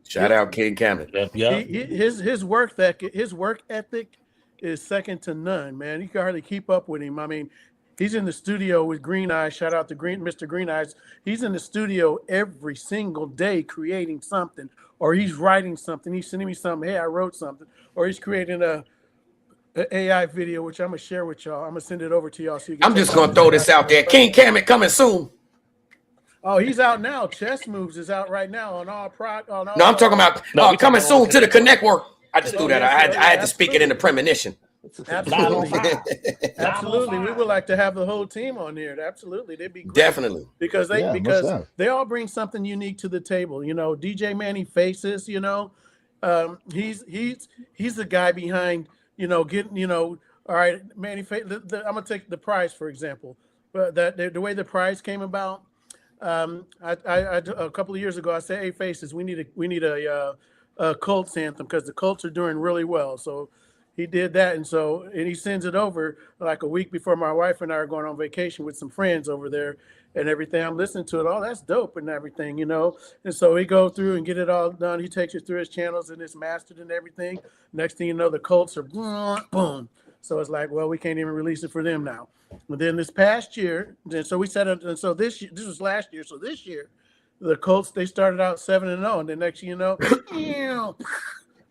Shout out King Comet. His work ethic is second to none, man. You can hardly keep up with him. I mean, he's in the studio with Green Eyes. Shout out to Mr. Green Eyes. He's in the studio every single day creating something, or he's writing something. He's sending me something. Hey, I wrote something. Or he's creating a AI video, which I'm gonna share with y'all. I'm gonna send it over to y'all. So you can I'm just gonna throw this out there. King Comet coming soon. Oh, he's out now. Chess Moves is out right now on all No, I'm talking about coming soon to the Conectwork. I just threw that. I had to speak it in the premonition. Absolutely. Absolutely. We would like to have the whole team on here. Absolutely. They'd be great. Definitely. Because they all bring something unique to the table. You know, DJ Manny Faces, you know, he's the guy behind, you know, getting, you know, all right, Manny Faces. I'm gonna take The Price, for example. But the way the prize came about, a couple of years ago, I said, "Hey, Faces, we need a Colts anthem because the Colts are doing really well." So he did that, and he sends it over like a week before my wife and I are going on vacation with some friends over there and everything. I'm listening to it. Oh, that's dope and everything, you know. And so we go through and get it all done. He takes it through his channels and it's mastered and everything. Next thing you know, the Colts are boom. So it's like, well, we can't even release it for them now. But then this past year, so we set it, and so this was last year. So this year, the Colts, they started out 7-0, and the next you know,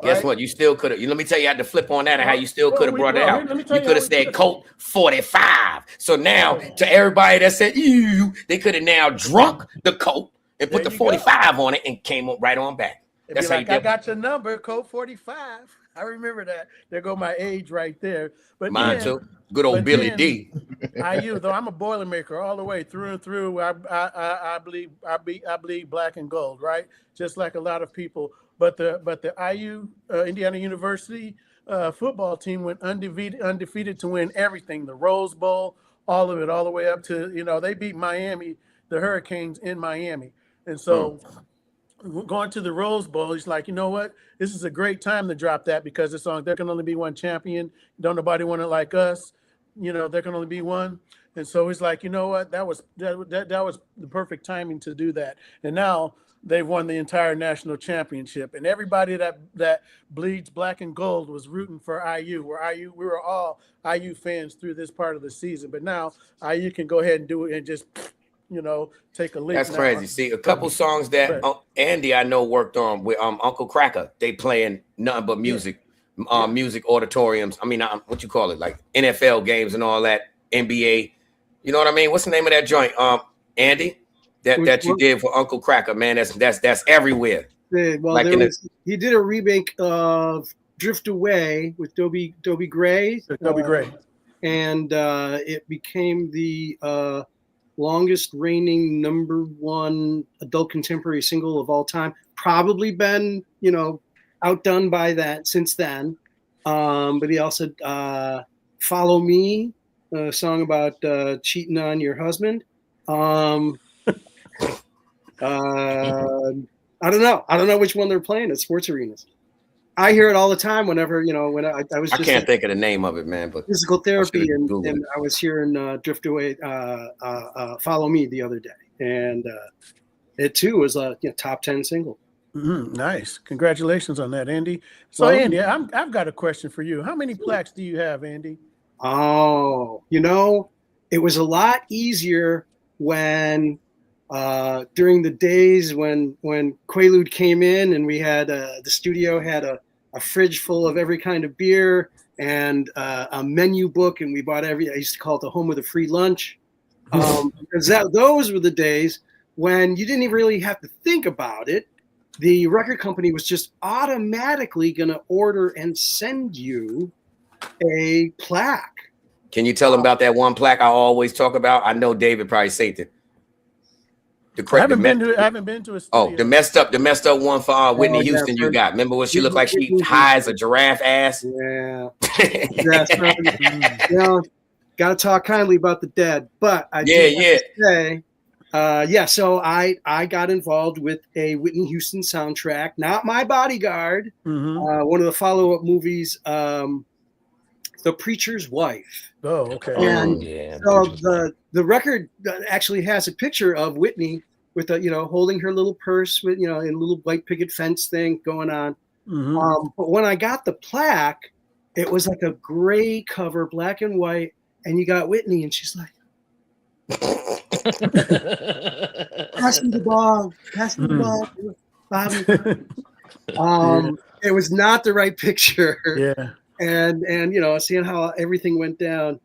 guess what? You still could have. Let me tell you, I had to flip on that and how you still could have brought it out. You could have said Colt 45. So now to everybody that said ew, they could have now drunk the Colt and put the 45 on it and came right on back. That's how you did. I got your number, Colt 45. I remember that. There go my age right there. But mine too. Good old Billy D. IU though, I'm a Boilermaker all the way through and through. I bleed black and gold, right? Just like a lot of people. But the IU Indiana University football team went undefeated to win everything. The Rose Bowl, all of it, all the way up to, you know, they beat Miami, the Hurricanes in Miami. And so going to the Rose Bowl, he's like, you know what? This is a great time to drop that because it's on. There can only be one champion. Don't nobody want it like us. You know, there can only be one. And so he's like, you know what? That was the perfect timing to do that. And now they've won the entire national championship. And everybody that bleeds black and gold was rooting for IU. We were all IU fans through this part of the season. But now IU can go ahead and do it and just, you know, take a leap. That's crazy. See, a couple songs that Andy I know worked on with Uncle Cracker. They playing nothing but music, music auditoriums. I mean, what you call it, like NFL games and all that, NBA. You know what I mean? What's the name of that joint, Andy? That you did for Uncle Cracker, man. That's everywhere. Yeah, well, like he did a remake of "Drift Away" with Dobie Gray. Dobie Gray, and it became the longest reigning #1 adult contemporary single of all time. Probably been, you know, outdone by that since then. But he also "Follow Me," a song about cheating on your husband. I don't know which one they're playing at sports arenas. I hear it all the time whenever, you know, when I was just, I can't think of the name of it, man, but physical therapy, and I was hearing Drift Away, Follow Me the other day, and it too was a top 10 single. Nice. Congratulations on that, Andy. So Andy, I've got a question for you. How many plaques do you have, Andy? Oh, you know, it was a lot easier when during the days when Quaalude came in and we had the studio had a fridge full of every kind of beer and a menu book, and we bought I used to call it the home of the free lunch, because those were the days when you didn't even really have to think about it. The record company was just automatically going to order and send you a plaque. Can you tell them about that one plaque I always talk about? I know David probably said it. I haven't been to a studio. Oh, the messed up one for Whitney Houston. You got. Remember when she looked like she high as a giraffe ass? Yeah. That's right. You know, gotta talk kindly about the dead. But I say, so I got involved with a Whitney Houston soundtrack, not My Bodyguard, one of the follow-up movies, The Preacher's Wife. Oh, okay. And so the record actually has a picture of Whitney with holding her little purse with, in a little white picket fence thing going on. But when I got the plaque, it was like a gray cover, black and white, and you got Whitney, and she's like, pass me the ball, Bobby. It was not the right picture. Yeah. And seeing how everything went down.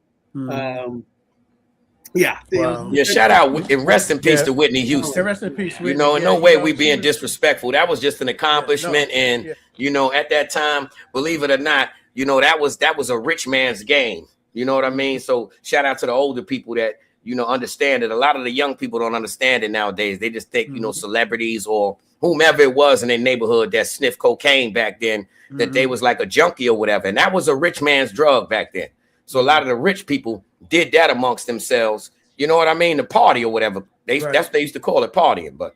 Shout out and rest in peace to Whitney Houston. Rest in peace, Whitney. In no way we being disrespectful. That was just an accomplishment, and at that time, believe it or not, that was a rich man's game. You know what I mean? So shout out to the older people that understand it. A lot of the young people don't understand it nowadays. They just think celebrities or whomever it was in their neighborhood that sniffed cocaine back then, that they was like a junkie or whatever, and that was a rich man's drug back then. So a lot of the rich people did that amongst themselves, You know what I mean? The party or whatever. That's what they used to call it, partying. But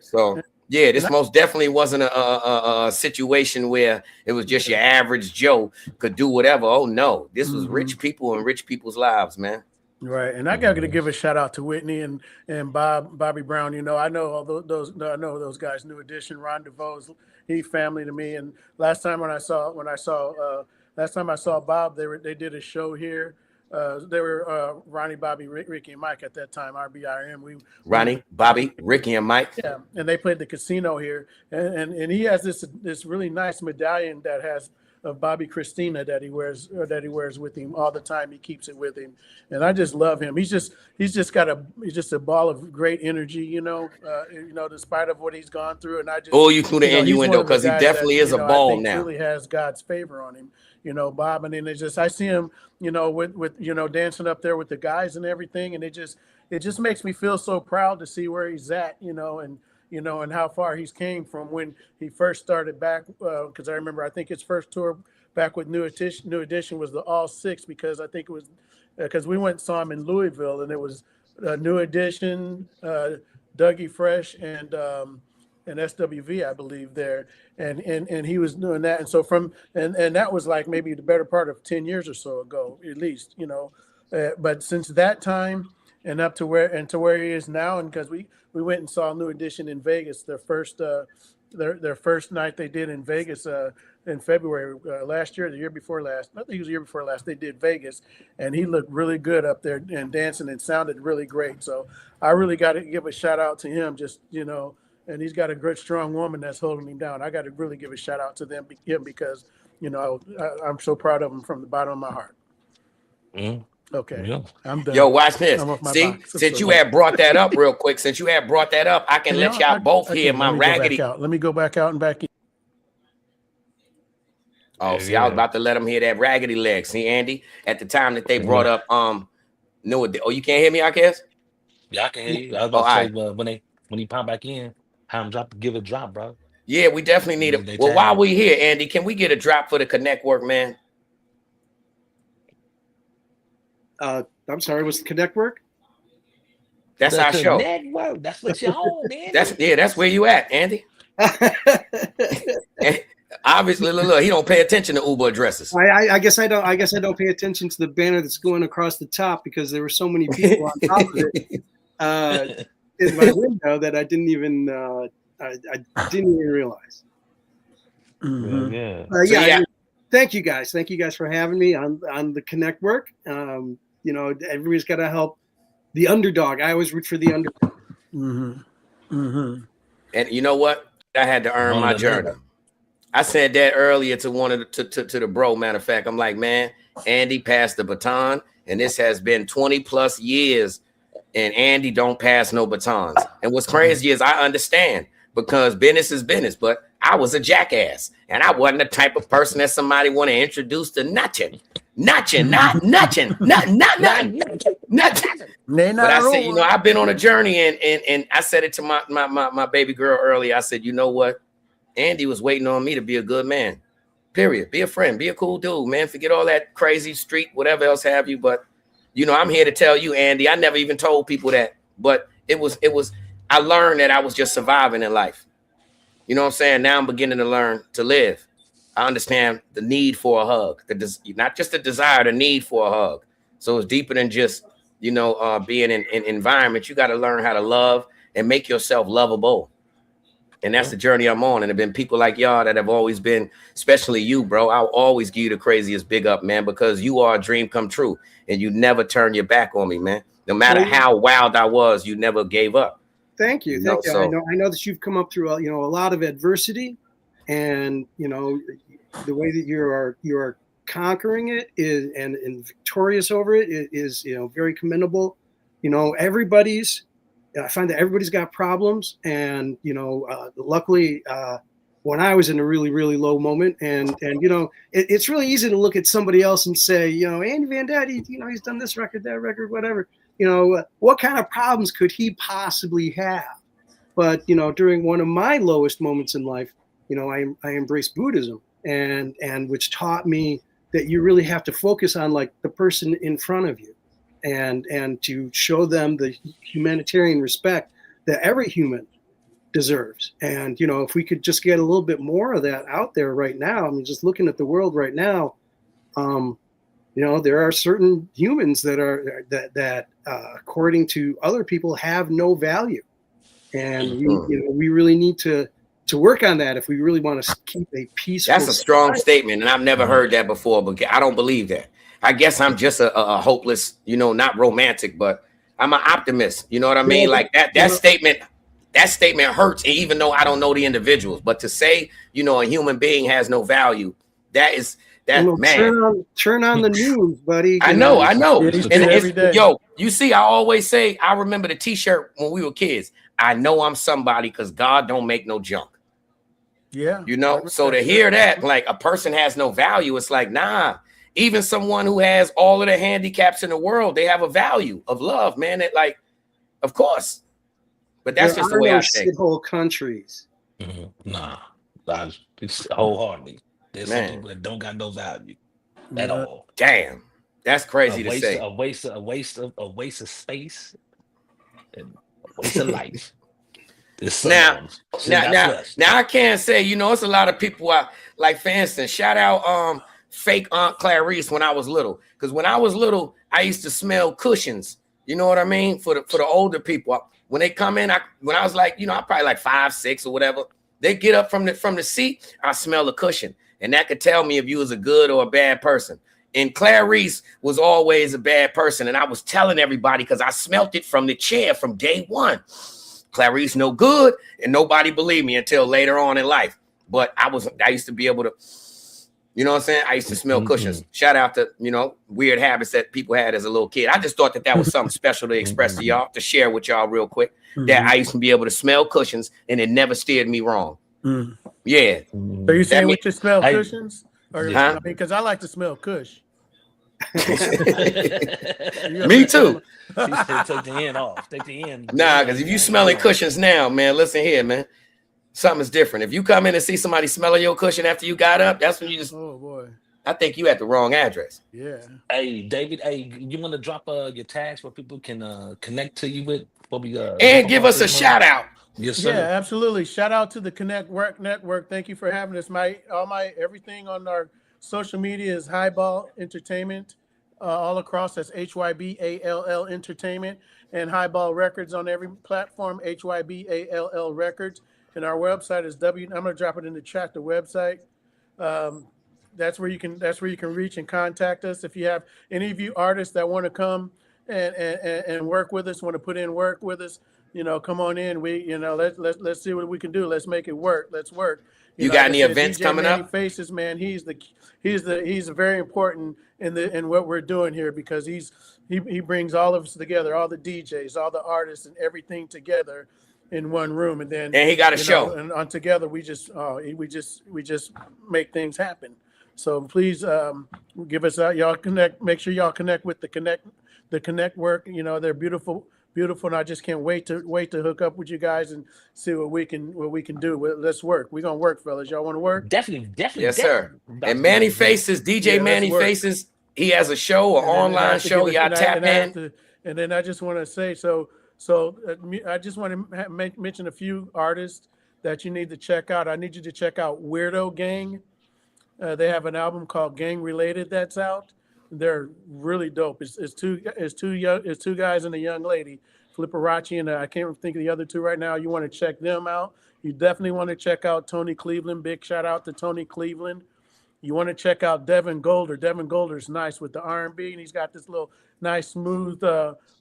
so yeah, this most definitely wasn't a situation where it was just your average Joe could do whatever. Oh no, this was rich people and rich people's lives, man. Right, and I got to give a shout out to Whitney and Bobby Brown. You know, I know all those guys. New Edition, Ron DeVoe's, he family to me. And last time I saw Bob, they did a show here. They were Ronnie, Bobby, Ricky, and Mike at that time. RBIM. Ronnie, Bobby, Ricky, and Mike. Yeah, and they played the casino here, and he has this really nice medallion that has of Bobby Christina that he wears with him all the time. He keeps it with him, and I just love him. He's just a ball of great energy, you know, despite of what he's gone through. And I just you threw the innuendo because he definitely is a ball now. Really has God's favor on him, you know, Bob. And then it's just I see him, you know, with dancing up there with the guys and everything, and it just makes me feel so proud to see where he's at, you know, and how far he's came from when he first started back. Because I remember, I think his first tour back with New Edition was the All Six, because I think it was because we went and saw him in Louisville, and it was New Edition, Dougie Fresh, and SWV, I believe, there, and he was doing that, and so and that was like maybe the better part of 10 years or so ago, at least, you know, but since that time and up to where he is now, and because we went and saw New Edition in Vegas, their first night they did in Vegas in February last year, the year before last. I think it was the year before last. They did Vegas, and he looked really good up there and dancing and sounded really great. So I really got to give a shout out to him. Just, you know, and he's got a good, strong woman that's holding him down. I got to really give a shout out to him because, you know, I'm so proud of him from the bottom of my heart. Okay, yeah. I'm done. Yo, watch this. See, since you had brought that up real quick, I can let y'all both hear my raggedy. Let me go back out and back in. Oh, see, I was about to let him hear that raggedy leg. See, Andy, at the time that they brought up you can't hear me, I guess? Yeah, I can hear you. I was about to say when he pop back in, have him give a drop, bro. Yeah, we definitely need it. Well, while we here, Andy, can we get a drop for the Conectwork, man? I'm sorry, what's the Conectwork? That's our show. Network. That's what you're on, man. That's where you at, Andy. Obviously, look, he don't pay attention to Uber addresses. I guess I don't pay attention to the banner that's going across the top because there were so many people on top of it in my window that I didn't even realize. Thank you guys. Thank you guys for having me on the Conectwork. You know, everybody's got to help the underdog. I always root for the underdog. And you know what? I had to earn my journey. I said that earlier to one of to the bro. Matter of fact, I'm like, man, Andy passed the baton, and this has been 20 plus years, and Andy don't pass no batons. And what's crazy is I understand, because business is business, but I was a jackass, and I wasn't the type of person that somebody want to introduce to nothing. But I said, you know, I've been on a journey, and I said it to my baby girl earlier. I said, you know what? Andy was waiting on me to be a good man. Period. Be a friend. Be a cool dude, man. Forget all that crazy street, whatever else have you. But you know, I'm here to tell you, Andy. I never even told people that, but it was. I learned that I was just surviving in life. You know what I'm saying? Now I'm beginning to learn to live. I understand the need for a hug, not just the desire, the need for a hug. So it's deeper than just, you know, being in environment. You got to learn how to love and make yourself lovable. And that's the journey I'm on. And there have been people like y'all that have always been, especially you, bro. I'll always give you the craziest big up, man, because you are a dream come true. And you never turn your back on me, man. No matter how wild I was, you never gave up. Thank you. Thank you. So, I know that you've come up through, you know, a lot of adversity, and, you know, the way that you are conquering it is and victorious over it is, you know, very commendable. You know, I find that everybody's got problems, and, you know, luckily, when I was in a really, really low moment, and you know, it's really easy to look at somebody else and say, you know, Andy Van Daddy, you know, he's done this record, that record, whatever. You know, what kind of problems could he possibly have? But, you know, during one of my lowest moments in life, you know, I embraced Buddhism, and which taught me that you really have to focus on like the person in front of you, and to show them the humanitarian respect that every human deserves. And, you know, if we could just get a little bit more of that out there right now, I mean, just looking at the world right now, you know, there are certain humans that are that according to other people have no value, and we really need to work on that if we really want to keep a peaceful. That's a strong statement, and I've never heard that before, but I don't believe that. I guess I'm just a hopeless, you know, not romantic, but I'm an optimist. You know what I mean? Like that statement. That statement hurts, even though I don't know the individuals. But to say, you know, a human being has no value, man. Turn on the news, buddy. I know. Yeah, yo, you see, I always say, I remember the T-shirt when we were kids. I know I'm somebody because God don't make no junk. Yeah. You know, so to hear that, like a person has no value, it's like, nah. Even someone who has all of the handicaps in the world, they have a value of love, man. It like, of course. But that's just the way I think. Whole countries. Nah, it's wholeheartedly. There's some people that don't got no value at all. Damn, that's crazy to say. A waste of space and a waste of life. Now, I can't say, you know, it's a lot of people like, for instance, shout out fake Aunt Clarice when I was little, because when I was little, I used to smell cushions. You know what I mean? For the older people. When they come in, when I was like, you know, I'm probably like 5, 6 or whatever. They get up from the seat, I smell a cushion. And that could tell me if you was a good or a bad person. And Clarice was always a bad person. And I was telling everybody because I smelt it from the chair from day one. Clarice no good. And nobody believed me until later on in life. But I used to be able to, you know what I'm saying? I used to smell cushions. Shout out to, you know, weird habits that people had as a little kid. I just thought that was something special to express to y'all, to share with y'all real quick. That I used to be able to smell cushions and it never steered me wrong. Yeah. So you saying we should smell cushions? Or, I mean, because I like to smell kush. Me too. She said take the end off. Take the end. Nah, because if you smelling cushions now, man, listen here, man. Something's different. If you come in and see somebody smelling your cushion after you got up, that's when you just. Oh boy. I think you at the wrong address. Yeah. Hey, David. Hey, you want to drop your tags where people can connect to you with? And give us a shout out. Yes, sir. Yeah, absolutely. Shout out to the Conectwork Network. Thank you for having us. Everything on our social media is HYBALL Entertainment. All across, that's HYBALL Entertainment, and HYBALL Records on every platform, HYBALL Records. And our website is I'm gonna drop it in the chat. The website. That's where you can reach and contact us. If you have any of you artists that want to come and work with us, want to put in work with us, you know, come on in. Let's see what we can do. Let's make it work. Let's work. You got any events coming up? Faces, man. He's very important in what we're doing here, because he brings all of us together, all the DJs, all the artists, and everything together in one room. And he got a show. And on together we just make things happen. So please give us y'all connect. Make sure y'all connect with the Conectwork. You know, they're beautiful, and I just can't wait to hook up with you guys and see what we can do. Let's work. We're gonna work, fellas. Y'all want to work? Definitely. Yes, sir. And Manny Faces, DJ Manny Faces, he has a show, an online show. Y'all tap in. And then I just want to say, I just want to mention a few artists that you need to check out. I need you to check out Weirdo Gang. They have an album called Gang Related that's out. They're really dope. It's two guys and a young lady, Flipperachi, and I can't think of the other two right now. You want to check them out. You definitely want to check out Tony Cleveland. Big shout out to Tony Cleveland. You want to check out Devin Golder. Devin Golder's nice with the R&B, and he's got this little nice, smooth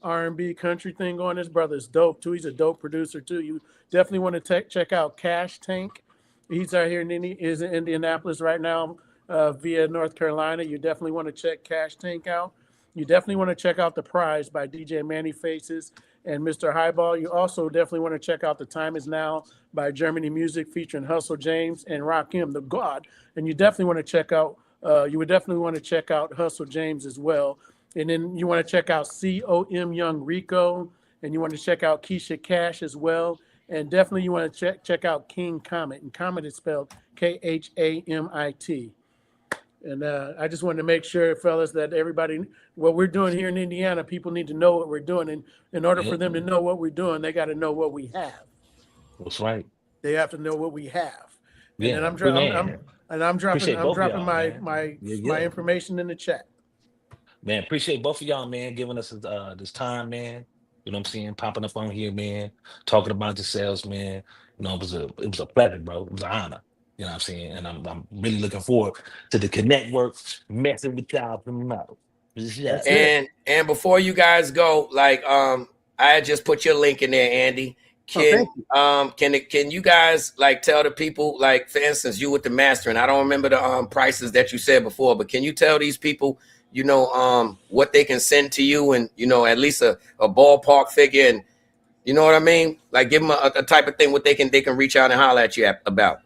R&B country thing going. His brother's dope too. He's a dope producer too. You definitely want to check out Cash Tank. He's out here in Indianapolis right now via North Carolina. You definitely want to check Cash Tank out. You definitely want to check out The Prize by DJ Manny Faces and Mr. HYBALL. You also definitely want to check out The Time Is Now by Germany Music featuring Hustle James and Rakim, the God. And you definitely want to check out, Hustle James as well. And then you want to check out COM Young Rico, and you want to check out Keisha Cash as well. And definitely you want to check out King Comet. And Comet is spelled Khamit. And I just wanted to make sure, fellas, that everybody, what we're doing here in Indiana, people need to know what we're doing. And in order for them to know what we're doing, they got to know what we have. That's right. They have to know what we have. And Yeah, then I'm appreciate both of dropping y'all, man. my information in the chat. Man, appreciate both of y'all, man, giving us this time, man. You know what I'm saying? Popping up on here, man, talking about yourselves, man. You know, it was a pleasure, bro. It was an honor. You know what I'm saying? And I'm really looking forward to the Conectwork messing with y'all tomorrow. Yeah. And before you guys go, like I just put your link in there, Andy. Can you guys like tell the people, like, for instance, you with the mastering, I don't remember the prices that you said before, but can you tell these people, you know, what they can send to you, and, you know, at least a ballpark figure, and you know what I mean? Like, give them a type of thing what they can reach out and holler at you about.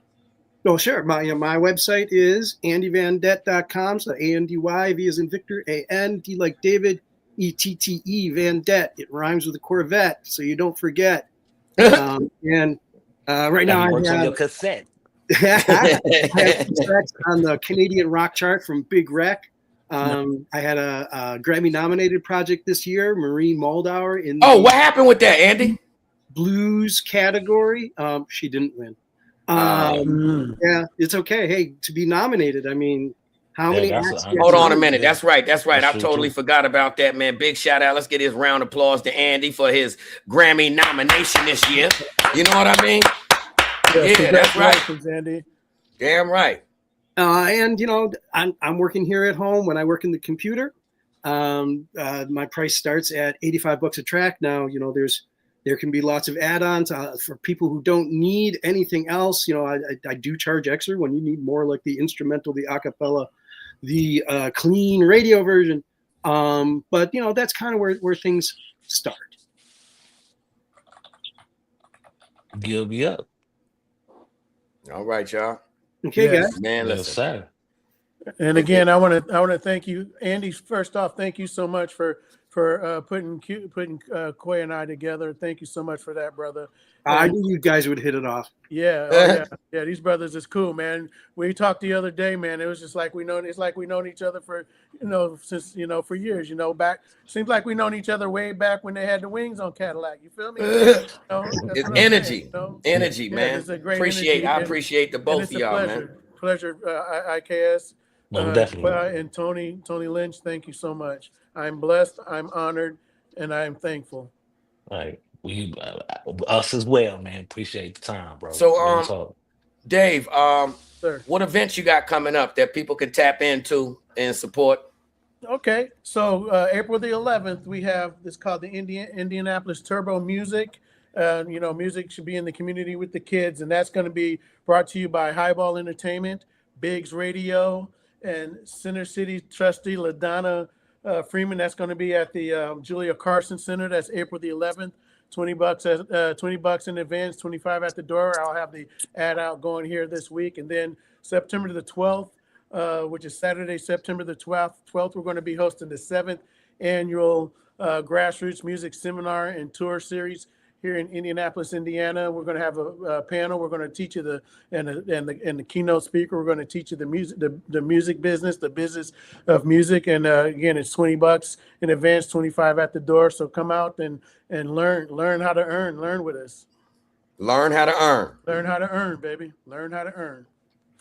Oh, sure. My website is andyvandette.com. So Andy, V as in Victor, A-N-D like David, E-T-T-E, Van Det. It rhymes with a Corvette, so you don't forget. Right now I works have on your cassette. I have tracks on the Canadian rock chart from Big Wreck. I had a Grammy-nominated project this year, Marie Moldauer. What happened with that, Andy? Blues category. She didn't win. Yeah, it's okay. Hey, to be nominated, I mean, how many acts? Hold on a minute. That's right. I totally forgot about that, man. Big shout out. Let's get his round of applause to Andy for his Grammy nomination this year. You know what I mean? Yeah, that's right. Andy. Damn right. And you know, I'm working here at home. When I work in the computer, my price starts at $85 a track. Now, you know, there can be lots of add-ons for people who don't need anything else. You know, I do charge extra when you need more, like the instrumental, the acapella, the clean radio version. But you know, that's kind of where things start. Give me up. All right, y'all. Okay, guys. Man, listen. And again, I want to thank you, Andy. First off, thank you so much for putting Quay and I together. Thank you so much for that, brother. I knew you guys would hit it off. Yeah, yeah. These brothers is cool, man. We talked the other day, man. It was just like we've known each other for, you know, since, you know, for years. You know, back seems like we've known each other way back when they had the wings on Cadillac. You feel me? It's energy, energy, man. It's a great I energy, appreciate the both of y'all, man. Pleasure, IKS. Definitely. And Tony Lynch, thank you so much. I'm blessed, I'm honored, and I'm thankful. All right. We us as well, man. Appreciate the time, bro. So Dave, Sir. What events you got coming up that people can tap into and support? Okay, so April the 11th, we have this called the Indianapolis Turbo Music. You know, music should be in the community with the kids, and that's going to be brought to you by HYBALL Entertainment, Biggs Radio, and Center City trustee LaDonna Freeman. That's going to be at the Julia Carson Center. That's April the 11th. $20 in advance, 25 at the door. I'll have the ad out going here this week. And then September the 12th, which is Saturday, September the 12th, we're going to be hosting the 7th annual Grassroots Music Seminar and Tour Series here in Indianapolis, Indiana. We're going to have a panel. We're going to teach you the keynote speaker. We're going to teach you the music business, the business of music. And again, it's $20 in advance, 25 at the door. So come out and learn how to earn. Learn with us. Learn how to earn. Learn how to earn, baby. Learn how to earn,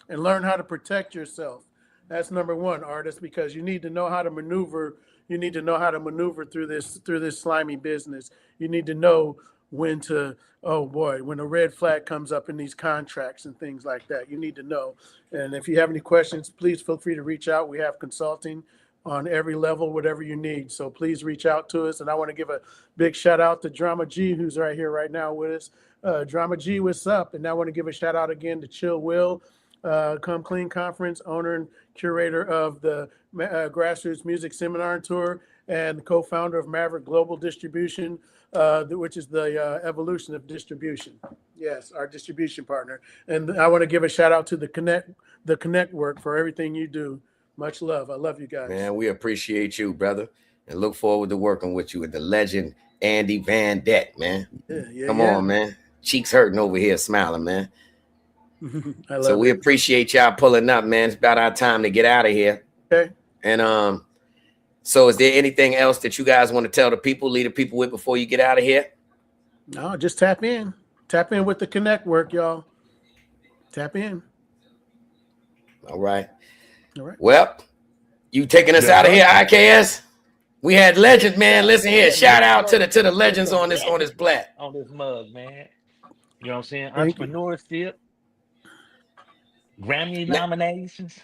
and learn how to protect yourself. That's number one, artist, because you need to know how to maneuver. You need to know how to maneuver through this slimy business. You need to know when a red flag comes up in these contracts and things like that. You need to know. And if you have any questions, please feel free to reach out. We have consulting on every level, whatever you need. So please reach out to us. And I want to give a big shout out to Drama G, who's right here right now with us. Drama G, what's up? And I want to give a shout out again to Chill Will, Come Clean Conference, owner and curator of the Grassroots Music Seminar and Tour, and co-founder of Maverick Global Distribution, which is the evolution of distribution. Yes, our distribution partner. And I want to give a shout out to the Conectwork for everything you do. Much love. I love you guys. Man, we appreciate you, brother, and look forward to working with you with the legend Andy Van Det, man. Yeah, Come on, man. Cheeks hurting over here, smiling, man. So we appreciate y'all pulling up, man. It's about our time to get out of here. Okay. And so is there anything else that you guys want to tell the people, lead the people with before you get out of here? No, just tap in. Tap in with the Conectwork, y'all. Tap in. All right. All right. Well, you taking us out of here, IKS? We had legends, man. Listen here. Shout out to the legends on this plat. On this mug, man. You know what I'm saying? Entrepreneurship. Grammy nominations.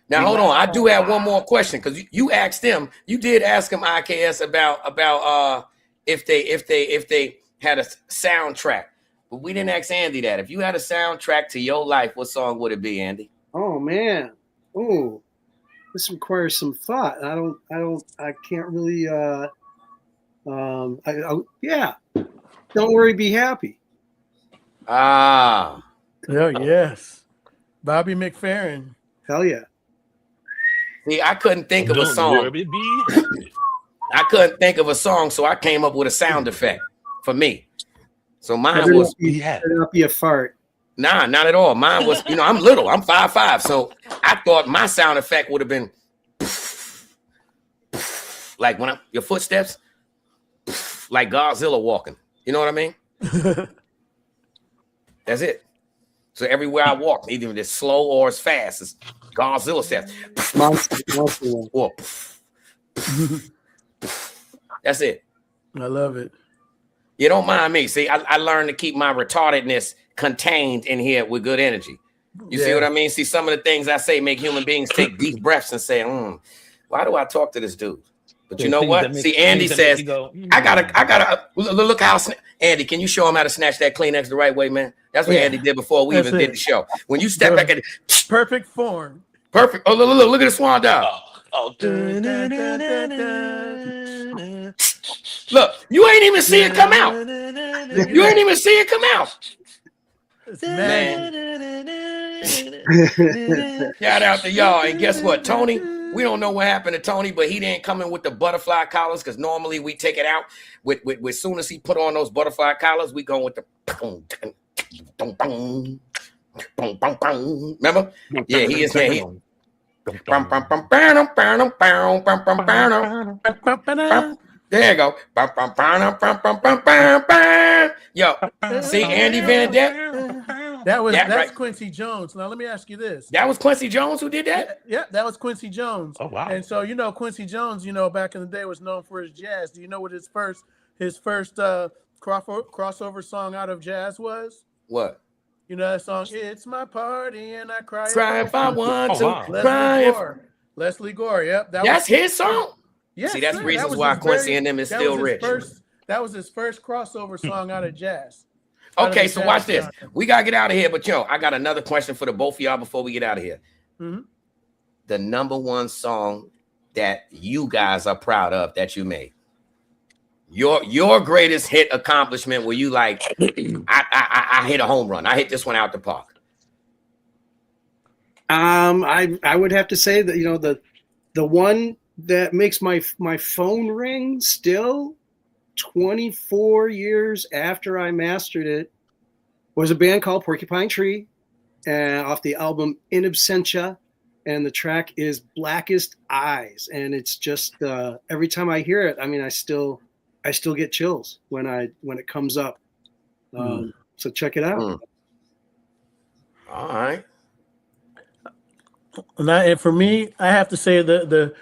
Now hold on. I do have one more question because you asked them. You did ask them, IKS, about if they had a soundtrack, but we didn't ask Andy that. If you had a soundtrack to your life, what song would it be, Andy? Oh man. Oh, this requires some thought. I can't really. Yeah. Don't worry, be happy. Ah. Oh yes. Bobby McFerrin. Hell yeah. See, I couldn't think of a song. I couldn't think of a song, so I came up with a sound effect for me. So mine was not be a fart. Nah, not at all. Mine was, I'm little. I'm 5'5", so I thought my sound effect would have been like when your footsteps, like Godzilla walking. You know what I mean? That's it. So everywhere I walk, either it's slow or it's fast, it's Godzilla steps. Or that's it. I love it. You don't mind me. See, I learned to keep my retardedness contained in here with good energy. You see what I mean? See, some of the things I say make human beings take deep breaths and say, why do I talk to this dude? But you know what? See, Andy says, I gotta look how Andy, can you show him how to snatch that Kleenex the right way, man? That's what Andy did before we even did the show. When you step back at perfect form. Perfect. Oh, look at the swan dive. Look, you ain't even see it come out. You ain't even see it come out. Man. Shout out to y'all. And guess what, Tony? We don't know what happened to Tony, but he didn't come in with the butterfly collars because normally we take it out. With soon as he put on those butterfly collars, we go with the remember? Yeah, he is there. There you go. Yo, see Andy Van Deck? That's right. Quincy Jones. Now let me ask you this. That was Quincy Jones who did that? Yeah, that was Quincy Jones. Oh wow. And so Quincy Jones, back in the day was known for his jazz. Do you know what his first crossover song out of jazz was? What? You know that song, It's My Party and I Cry if I want to. Leslie Gore. Yep. That's his song? Yes, see, that's reasons why Quincy and them is still rich. That was his first crossover song out of jazz. Okay, so watch this. We got to get out of here, but I got another question for the both of y'all before we get out of here. Mm-hmm. The number one song that you guys are proud of that you made. Your greatest hit accomplishment where you like, I hit a home run. I hit this one out the park. I would have to say that the one that makes my phone ring still 24 years after I mastered it was a band called Porcupine Tree, off the album In Absentia, and the track is Blackest Eyes, and it's just every time I hear it, I mean, I still get chills when it comes up. So check it out. All right. And for me, I have to say the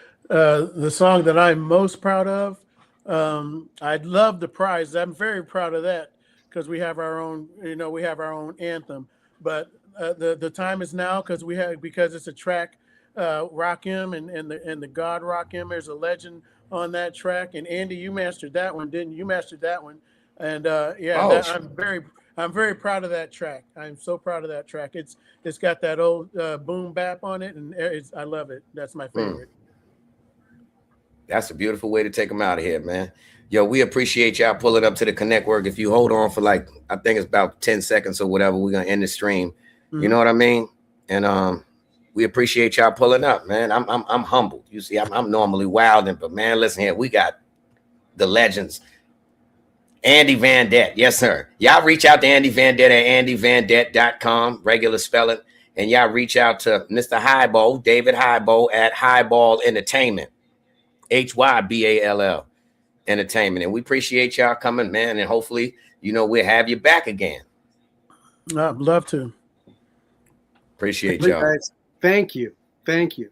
song that I'm most proud of. I love the prize. I'm very proud of that because we have our own. We have our own anthem. But the time is now because it's a track. Rock Him and the God Rock Him. There's a legend on that track. And Andy, you mastered that one, didn't you? You mastered that one. And I'm very proud of that track. I'm so proud of that track. It's got that old boom bap on it, and I love it. That's my favorite. That's a beautiful way to take them out of here, man. Yo, we appreciate y'all pulling up to the Conectwork. If you hold on for I think it's about 10 seconds or whatever, we're gonna end the stream. Mm-hmm. You know what I mean? And we appreciate y'all pulling up, man. I'm humbled. You see, I'm normally wilding, but man, listen here, we got the legends. Andy Van Det. Yes, sir. Y'all reach out to Andy Van Det at andyvandet.com, regular spelling. And y'all reach out to Mr. HYBALL, David HYBALL at HYBALL Entertainment, HYBALL Entertainment. And we appreciate y'all coming, man. And hopefully, we'll have you back again. I'd love to. Appreciate y'all. Thank you. Thank you.